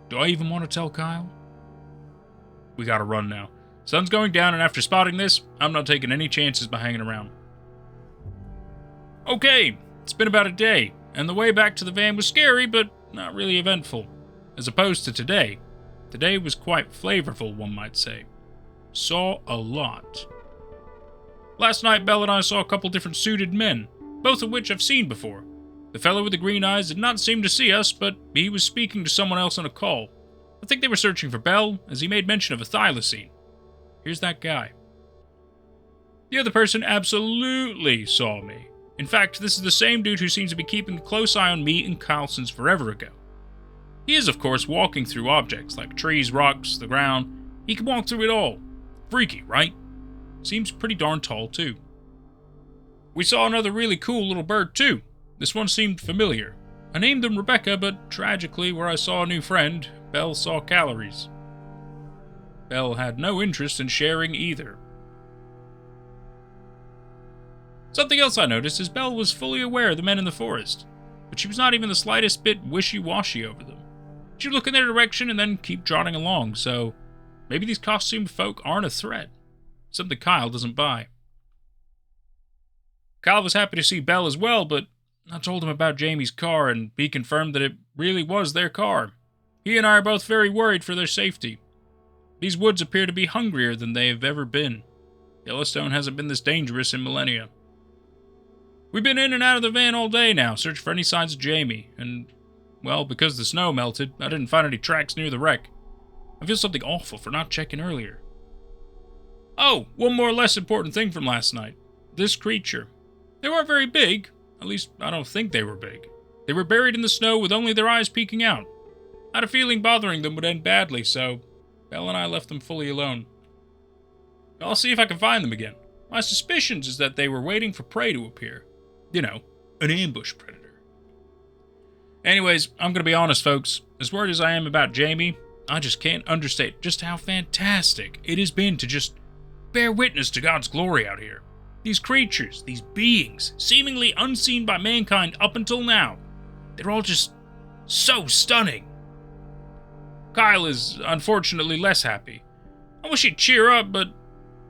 Do I even want to tell Kyle? We gotta run now. Sun's going down, and after spotting this, I'm not taking any chances by hanging around. Okay, it's been about a day, and the way back to the van was scary, but not really eventful. As opposed to today. Today was quite flavorful, one might say. Saw a lot. Last night, Belle and I saw a couple different suited men, both of which I've seen before. The fellow with the green eyes did not seem to see us, but he was speaking to someone else on a call. I think they were searching for Belle, as he made mention of a Thylacine. Here's that guy. The other person absolutely saw me. In fact, this is the same dude who seems to be keeping a close eye on me and Kyle since forever ago. He is, of course, walking through objects like trees, rocks, the ground. He can walk through it all. Freaky, right? Seems pretty darn tall, too. We saw another really cool little bird, too. This one seemed familiar. I named them Rebecca, but tragically, where I saw a new friend, Belle saw calories. Belle had no interest in sharing either. Something else I noticed is Belle was fully aware of the men in the forest, but she was not even the slightest bit wishy-washy over them. She would look in their direction and then keep trotting along, so maybe these costumed folk aren't a threat. Something Kyle doesn't buy. Kyle was happy to see Belle as well, but I told him about Jamie's car, and he confirmed that it really was their car. He and I are both very worried for their safety. These woods appear to be hungrier than they have ever been. Yellowstone hasn't been this dangerous in millennia. We've been in and out of the van all day now, searching for any signs of Jamie, and, well, because the snow melted, I didn't find any tracks near the wreck. I feel something awful for not checking earlier. Oh, one more less important thing from last night. This creature. They weren't very big. At least, I don't think they were big. They were buried in the snow with only their eyes peeking out. I had a feeling bothering them would end badly, so Belle and I left them fully alone. I'll see if I can find them again. My suspicions is that they were waiting for prey to appear. You know, an ambush predator. Anyways, I'm gonna be honest, folks. As worried as I am about Jamie, I just can't understate just how fantastic it has been to just bear witness to God's glory out here. These creatures, these beings, seemingly unseen by mankind up until now, they're all just so stunning. Kyle is unfortunately less happy. I wish he'd cheer up, but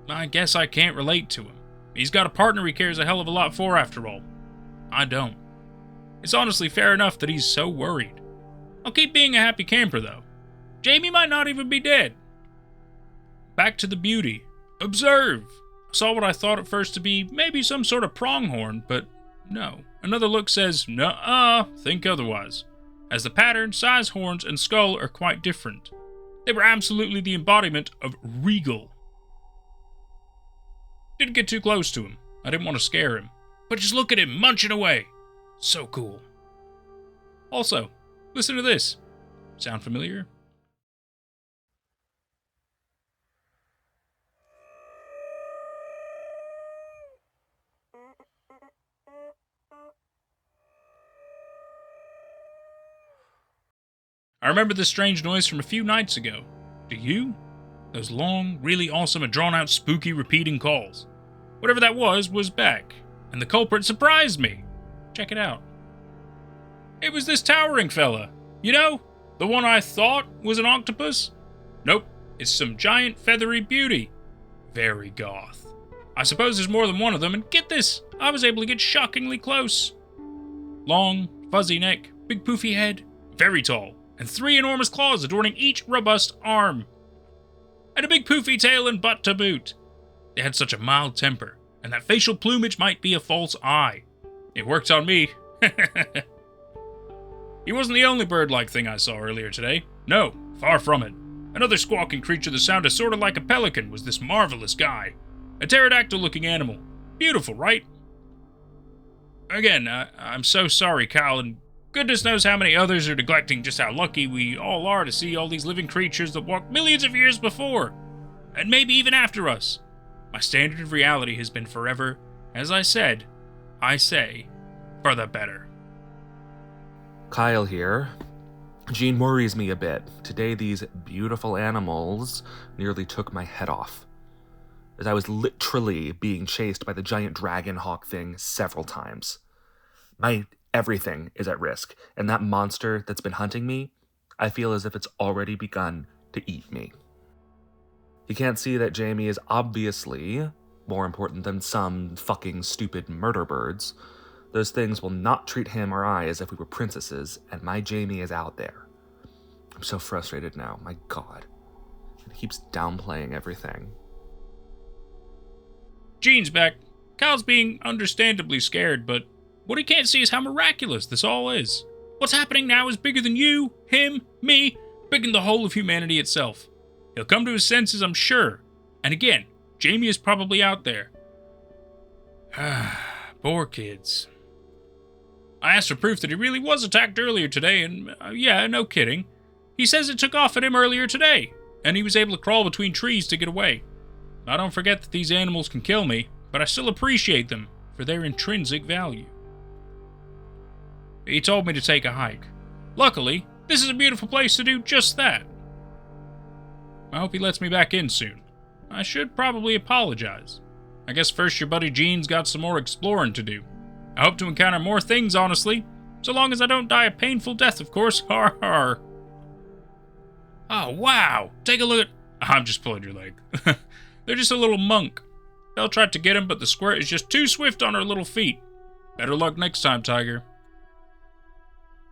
I guess I can't relate to him. He's got a partner he cares a hell of a lot for after all. I don't. It's honestly fair enough that he's so worried. I'll keep being a happy camper though. Jamie might not even be dead. Back to the beauty. Observe! I saw what I thought at first to be maybe some sort of pronghorn, but no. Another look says, nuh-uh, think otherwise, as the pattern, size, horns, and skull are quite different. They were absolutely the embodiment of regal. Didn't get too close to him. I didn't want to scare him. But just look at him munching away. So cool. Also, listen to this. Sound familiar? I remember this strange noise from a few nights ago. Do you? Those long, really awesome and drawn-out spooky repeating calls. Whatever that was back, and the culprit surprised me. Check it out. It was this towering fella. You know, the one I thought was an octopus? Nope, it's some giant feathery beauty. Very goth. I suppose there's more than one of them, and get this, I was able to get shockingly close. Long, fuzzy neck, big poofy head, very tall, and 3 enormous claws adorning each robust arm. And a big poofy tail and butt to boot. They had such a mild temper, and that facial plumage might be a false eye. It worked on me. He wasn't the only bird-like thing I saw earlier today. No, far from it. Another squawking creature that sounded sort of like a pelican was this marvelous guy. A pterodactyl-looking animal. Beautiful, right? Again, I'm so sorry, Kyle, and goodness knows how many others are neglecting just how lucky we all are to see all these living creatures that walked millions of years before, and maybe even after us. My standard of reality has been forever, as I said, I say, for the better. Kyle here. Jean worries me a bit. Today these beautiful animals nearly took my head off, as I was literally being chased by the giant dragon hawk thing several times. My everything is at risk, and that monster that's been hunting me, I feel as if it's already begun to eat me. You can't see that Jamie is obviously more important than some fucking stupid murder birds. Those things will not treat him or I as if we were princesses, and my Jamie is out there. I'm so frustrated now, my god. He keeps downplaying everything. Jean's back. Kyle's being understandably scared, but what he can't see is how miraculous this all is. What's happening now is bigger than you, him, me, bigger than the whole of humanity itself. He'll come to his senses, I'm sure. And again, Jamie is probably out there. Poor kids. I asked for proof that he really was attacked earlier today, and yeah, no kidding. He says it took off at him earlier today, and he was able to crawl between trees to get away. I don't forget that these animals can kill me, but I still appreciate them for their intrinsic value. He told me to take a hike. Luckily, this is a beautiful place to do just that. I hope he lets me back in soon. I should probably apologize. I guess first your buddy Jean's got some more exploring to do. I hope to encounter more things, honestly. So long as I don't die a painful death, of course. Har har. Oh, wow. Take a look at... I'm just pulling your leg. They're just a little monk. Belle tried to get him, but the squirt is just too swift on her little feet. Better luck next time, Tiger.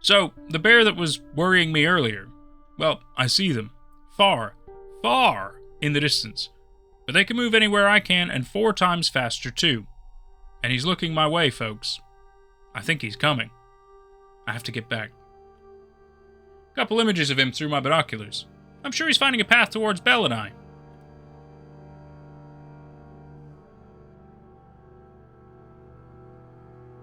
So, the bear that was worrying me earlier, well, I see them. Far, far in the distance. But they can move anywhere I can, and 4 times faster, too. And he's looking my way, folks. I think he's coming. I have to get back. Couple images of him through my binoculars. I'm sure he's finding a path towards Belle and I.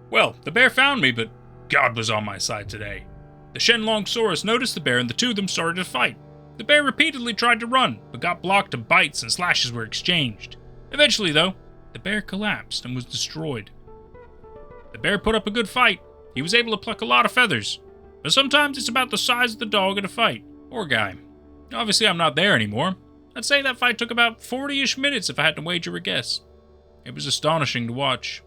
Well, the bear found me, but God was on my side today. The Shenlongsaurus noticed the bear and the two of them started to fight. The bear repeatedly tried to run, but got blocked and bites and slashes were exchanged. Eventually, though, the bear collapsed and was destroyed. The bear put up a good fight. He was able to pluck a lot of feathers. But sometimes it's about the size of the dog in a fight, or guy. Obviously, I'm not there anymore. I'd say that fight took about 40-ish minutes if I had to wager a guess. It was astonishing to watch.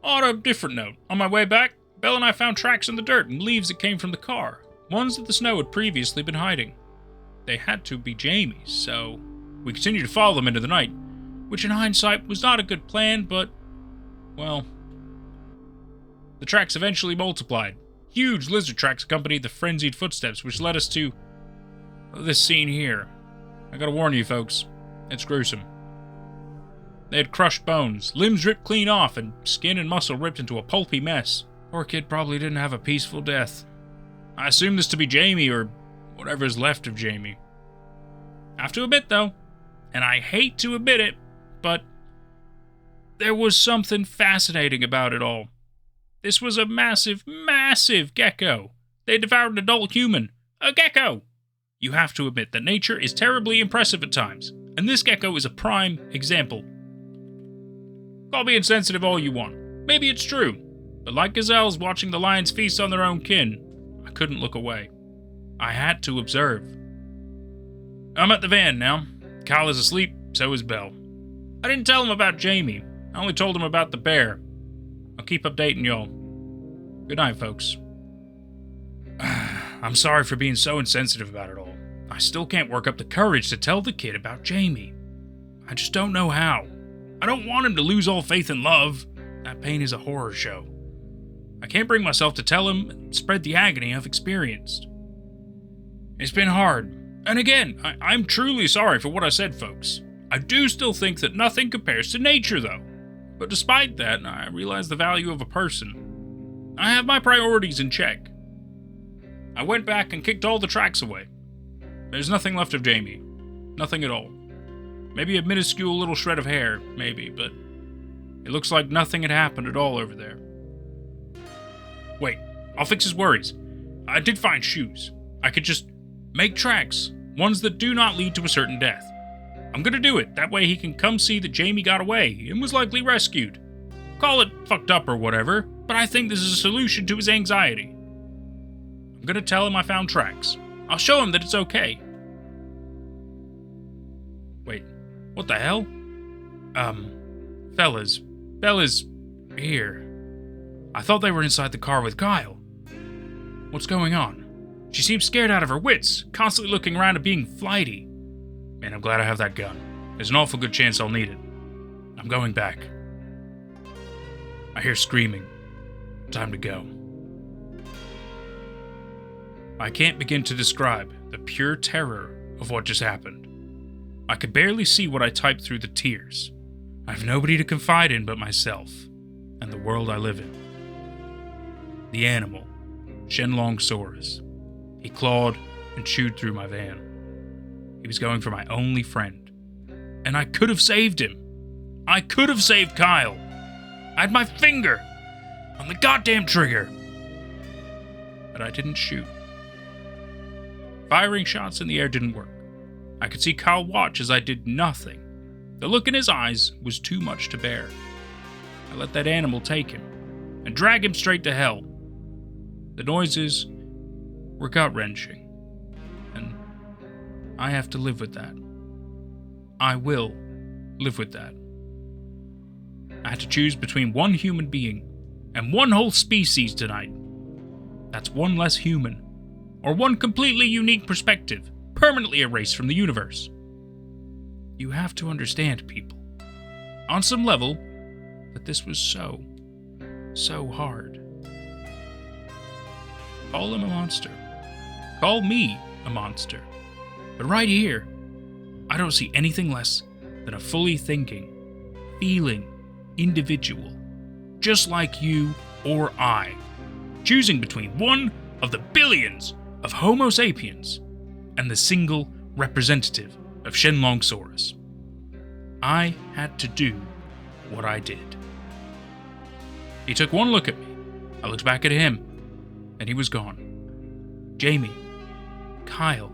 On a different note, on my way back, Belle and I found tracks in the dirt and leaves that came from the car, ones that the snow had previously been hiding. They had to be Jamie's, so we continued to follow them into the night, which in hindsight was not a good plan, but, well, the tracks eventually multiplied. Huge lizard tracks accompanied the frenzied footsteps, which led us to this scene here. I gotta warn you folks, it's gruesome. They had crushed bones, limbs ripped clean off, and skin and muscle ripped into a pulpy mess. Poor kid probably didn't have a peaceful death. I assume this to be Jamie, or whatever's left of Jamie. I have to admit, though, and I hate to admit it, but there was something fascinating about it all. This was a massive, massive gecko. They devoured an adult human. A gecko! You have to admit that nature is terribly impressive at times, and this gecko is a prime example. Call me insensitive all you want. Maybe it's true, but like gazelles watching the lions feast on their own kin, I couldn't look away. I had to observe. I'm at the van now. Kyle is asleep, so is Belle. I didn't tell him about Jamie. I only told him about the bear. I'll keep updating y'all. Good night, folks. I'm sorry for being so insensitive about it all. I still can't work up the courage to tell the kid about Jamie. I just don't know how. I don't want him to lose all faith in love. That pain is a horror show. I can't bring myself to tell him and spread the agony I've experienced. It's been hard. And again, I'm truly sorry for what I said, folks. I do still think that nothing compares to nature, though. But despite that, I realize the value of a person. I have my priorities in check. I went back and kicked all the tracks away. There's nothing left of Jamie. Nothing at all. Maybe a minuscule little shred of hair, maybe, but it looks like nothing had happened at all over there. Wait, I'll fix his worries. I did find shoes. I could just make tracks, ones that do not lead to a certain death. I'm gonna do it, that way he can come see that Jamie got away and was likely rescued. Call it fucked up or whatever, but I think this is a solution to his anxiety. I'm gonna tell him I found tracks. I'll show him that it's okay. Wait, what the hell? Fellas, Bella's here. I thought they were inside the car with Kyle. What's going on? She seems scared out of her wits, constantly looking around and being flighty. Man, I'm glad I have that gun. There's an awful good chance I'll need it. I'm going back. I hear screaming. Time to go. I can't begin to describe the pure terror of what just happened. I could barely see what I typed through the tears. I have nobody to confide in but myself, and the world I live in. The animal, Shenlongsaurus. He clawed and chewed through my van. He was going for my only friend. And I could have saved him. I could have saved Kyle. I had my finger on the goddamn trigger. But I didn't shoot. Firing shots in the air didn't work. I could see Kyle watch as I did nothing. The look in his eyes was too much to bear. I let that animal take him and drag him straight to hell. The noises were gut-wrenching, and I have to live with that. I will live with that. I had to choose between one human being and one whole species tonight. That's one less human, or one completely unique perspective, permanently erased from the universe. You have to understand, people, on some level, that this was so hard. Call him a monster. Call me a monster. But right here, I don't see anything less than a fully thinking, feeling individual, just like you or I, choosing between one of the billions of Homo sapiens and the single representative of Shenlongsaurus. I had to do what I did. He took one look at me. I looked back at him, and he was gone. Jamie, Kyle,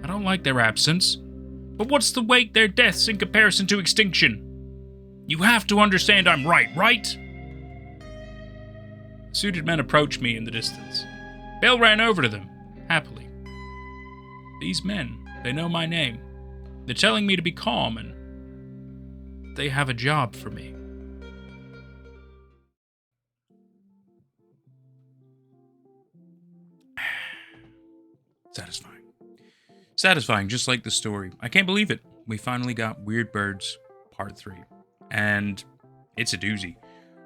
I don't like their absence, but what's the weight their deaths in comparison to extinction? You have to understand I'm right? The suited men approached me in the distance. Bill ran over to them, happily. These men, they know my name. They're telling me to be calm, and they have a job for me. Satisfying. Satisfying, just like the story. I can't believe it. We finally got Weirdbirds Part 3. And it's a doozy.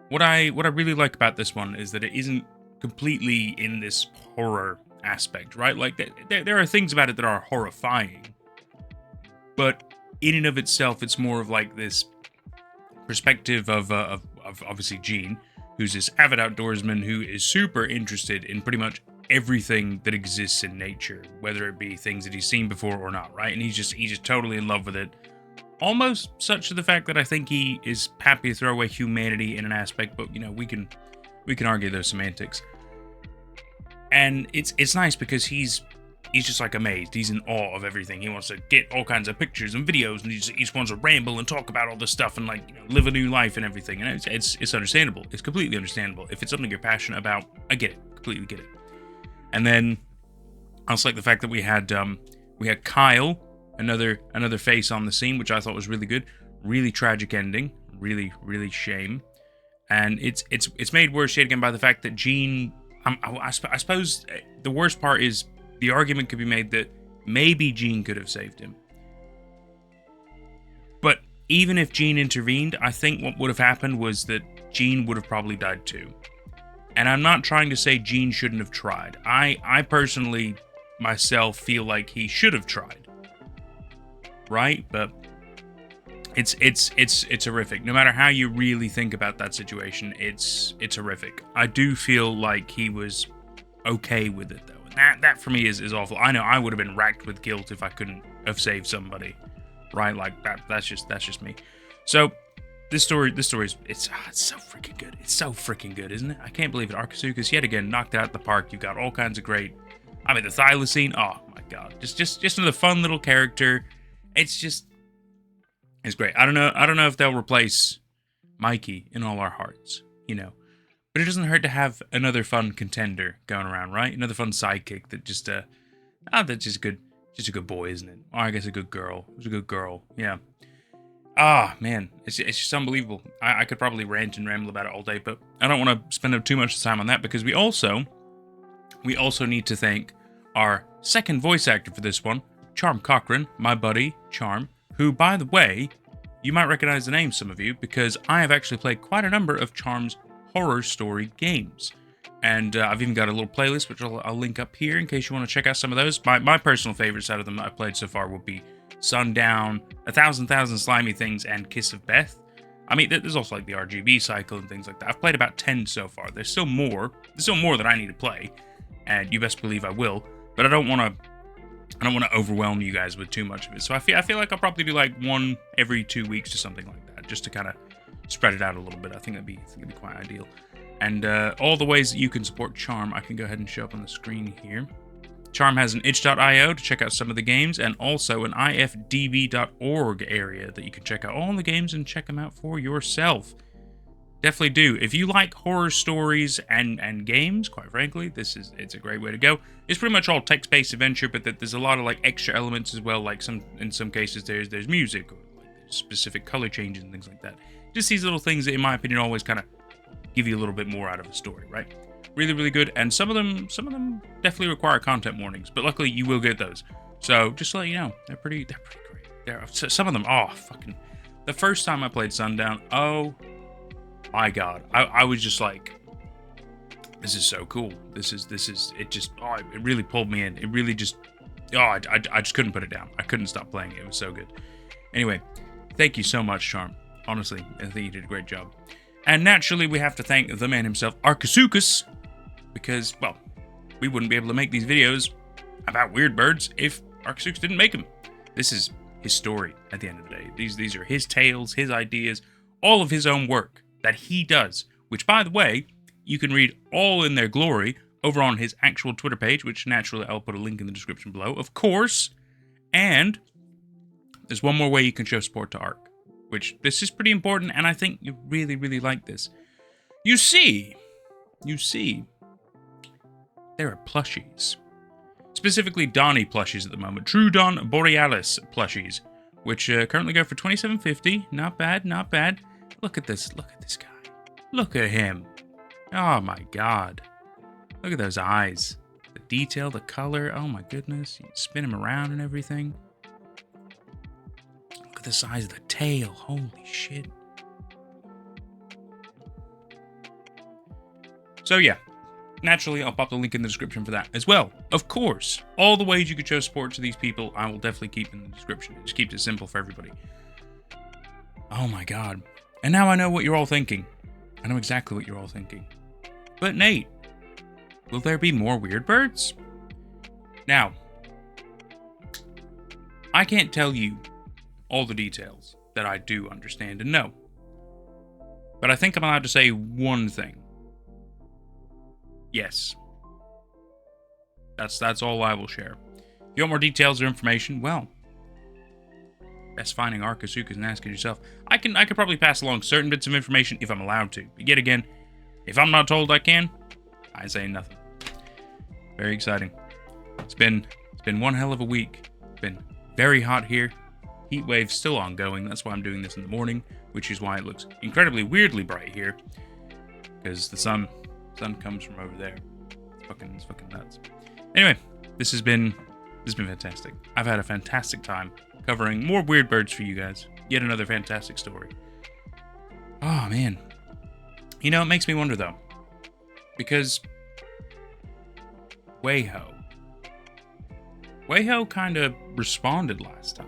What I really like about this one is that it isn't completely in this horror aspect, right? Like, there are things about it that are horrifying. But in and of itself, it's more of like this perspective of obviously Gene, who's this avid outdoorsman who is super interested in pretty much everything that exists in nature, whether it be things that he's seen before or not, right? And he's just totally in love with it. Almost such to the fact that I think he is happy to throw away humanity in an aspect, but you know, we can argue those semantics. And it's nice because he's just like amazed. He's in awe of everything. He wants to get all kinds of pictures and videos, and he just wants to ramble and talk about all this stuff and, like, you know, live a new life and everything. And it's understandable. It's completely understandable. If it's something you're passionate about, I get it. Completely get it. And then I also like the fact that we had Kyle, another face on the scene, which I thought was really good. Really tragic ending. Really, really shame. And it's made worse yet again by the fact that Gene. I suppose the worst part is the argument could be made that maybe Gene could have saved him. But even if Gene intervened, I think what would have happened was that Gene would have probably died too. And I'm not trying to say Gene shouldn't have tried. I personally, myself, feel like he should have tried. Right? But it's horrific. No matter how you really think about that situation, it's horrific. I do feel like he was okay with it, though. And that for me is awful. I know I would have been racked with guilt if I couldn't have saved somebody. Right? Like, that's just me. So This story is it's so freaking good. It's so freaking good, isn't it? I can't believe it. Archesuchus yet again knocked it out the park. You've got all kinds of great. I mean, the Thylacine. Oh my god, just another fun little character. It's great. I don't know if they'll replace Mikey in all our hearts, you know, but it doesn't hurt to have another fun contender going around, right? Another fun sidekick that that's just good, just a good boy, isn't it? Or I guess a good girl. It was a good girl, yeah. Ah, man, it's just unbelievable. I could probably rant and ramble about it all day, but I don't want to spend up too much time on that because we also need to thank our second voice actor for this one, Charm Cochran, my buddy, Charm, who, by the way, you might recognize the name, some of you, because I have actually played quite a number of Charm's horror story games. And I've even got a little playlist, which I'll link up here in case you want to check out some of those. My personal favorites out of them that I've played so far will be Sundown, 1,000 Slimy Things, and Kiss of Beth. I mean, there's also like the RGB cycle and things like that. I've played about 10 so far. There's still more. There's still more that I need to play, and you best believe I will. But I don't want to overwhelm you guys with too much of it. So I feel like I'll probably do like one every 2 weeks or something like that, just to kind of spread it out a little bit. I think that'd be quite ideal. And all the ways that you can support Charm, I can go ahead and show up on the screen here. Charm has an itch.io to check out some of the games, and also an ifdb.org area that you can check out all the games and check them out for yourself. Definitely do. If you like horror stories and games, quite frankly, it's a great way to go. It's pretty much all text-based adventure, but there's a lot of like extra elements as well. Like in some cases, there's music or like specific color changes and things like that. Just these little things that, in my opinion, always kind of give you a little bit more out of a story, right? Really, really good, and some of them definitely require content warnings, but luckily you will get those. So just to let you know, they're pretty great. Some of them, fucking. The first time I played Sundown, oh my god, I was just like, this is so cool. This is it. Just it really pulled me in. It really just I just couldn't put it down. I couldn't stop playing it. It was so good. Anyway, thank you so much, Charm. Honestly, I think you did a great job. And naturally, we have to thank the man himself, Archesuchus, because, well, we wouldn't be able to make these videos about Weirdbirds if Archesuchus didn't make them. This is his story at the end of the day. These are his tales, his ideas, all of his own work that he does, which, by the way, you can read all in their glory over on his actual Twitter page, which naturally I'll put a link in the description below, of course. And there's one more way you can show support to Ark, which this is pretty important, and I think you really, really like this. You see, there are plushies. Specifically Donnie plushies at the moment. True Dawn Borealis plushies, which currently go for $27.50. Not bad, not bad. Look at this guy. Look at him. Oh my god. Look at those eyes. The detail, the color. Oh my goodness. You can spin him around and everything. Look at the size of the tail. Holy shit. So yeah. Naturally, I'll pop the link in the description for that as well. Of course, all the ways you could show support to these people, I will definitely keep in the description. It just keeps it simple for everybody. Oh my god. And now I know what you're all thinking. I know exactly what you're all thinking. But Nate, will there be more Weirdbirds? Now, I can't tell you all the details that I do understand and know. But I think I'm allowed to say one thing. Yes. That's all I will share. If you want more details or information, well, best finding Archesuchus and asking yourself. I could probably pass along certain bits of information if I'm allowed to. But yet again, if I'm not told I can, I say nothing. Very exciting. It's been one hell of a week. It's been very hot here. Heat wave's still ongoing. That's why I'm doing this in the morning, which is why it looks incredibly weirdly bright here. Because the sun comes from over there. It's fucking nuts. Anyway, this has been fantastic. I've had a fantastic time covering more Weirdbirds for you guys. Yet another fantastic story. Oh man. You know, it makes me wonder though. Because Wayho kind of responded last time.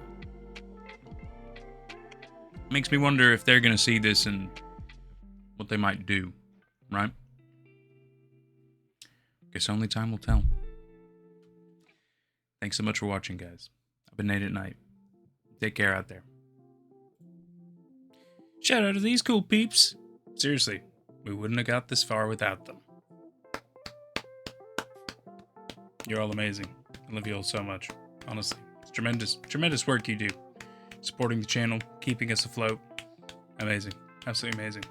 Makes me wonder if they're going to see this and what they might do, right? Guess only time will tell. Thanks so much for watching, guys. I've been Nate at Night. Take care out there. Shout out to these cool peeps. Seriously, we wouldn't have got this far without them. You're all amazing. I love you all so much. Honestly, it's tremendous work you do. Supporting the channel, keeping us afloat. Amazing. Absolutely amazing.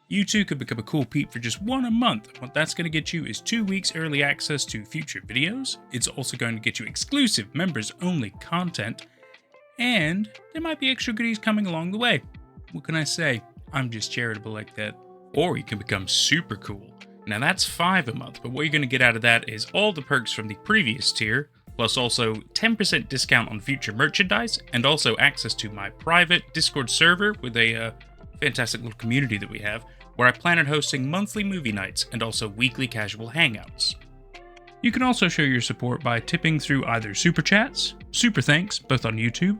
You too could become a cool peep for just $1 a month. What that's going to get you is 2 weeks early access to future videos. It's also going to get you exclusive members-only content. And there might be extra goodies coming along the way. What can I say? I'm just charitable like that. Or you can become super cool. Now that's $5 a month, but what you're going to get out of that is all the perks from the previous tier, plus also 10% discount on future merchandise, and also access to my private Discord server with a fantastic little community that we have, where I plan on hosting monthly movie nights and also weekly casual hangouts. You can also show your support by tipping through either Super Chats, Super Thanks, both on YouTube,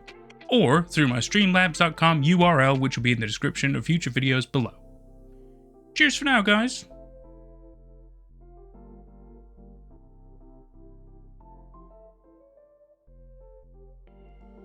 or through my Streamlabs.com URL, which will be in the description of future videos below. Cheers for now, guys!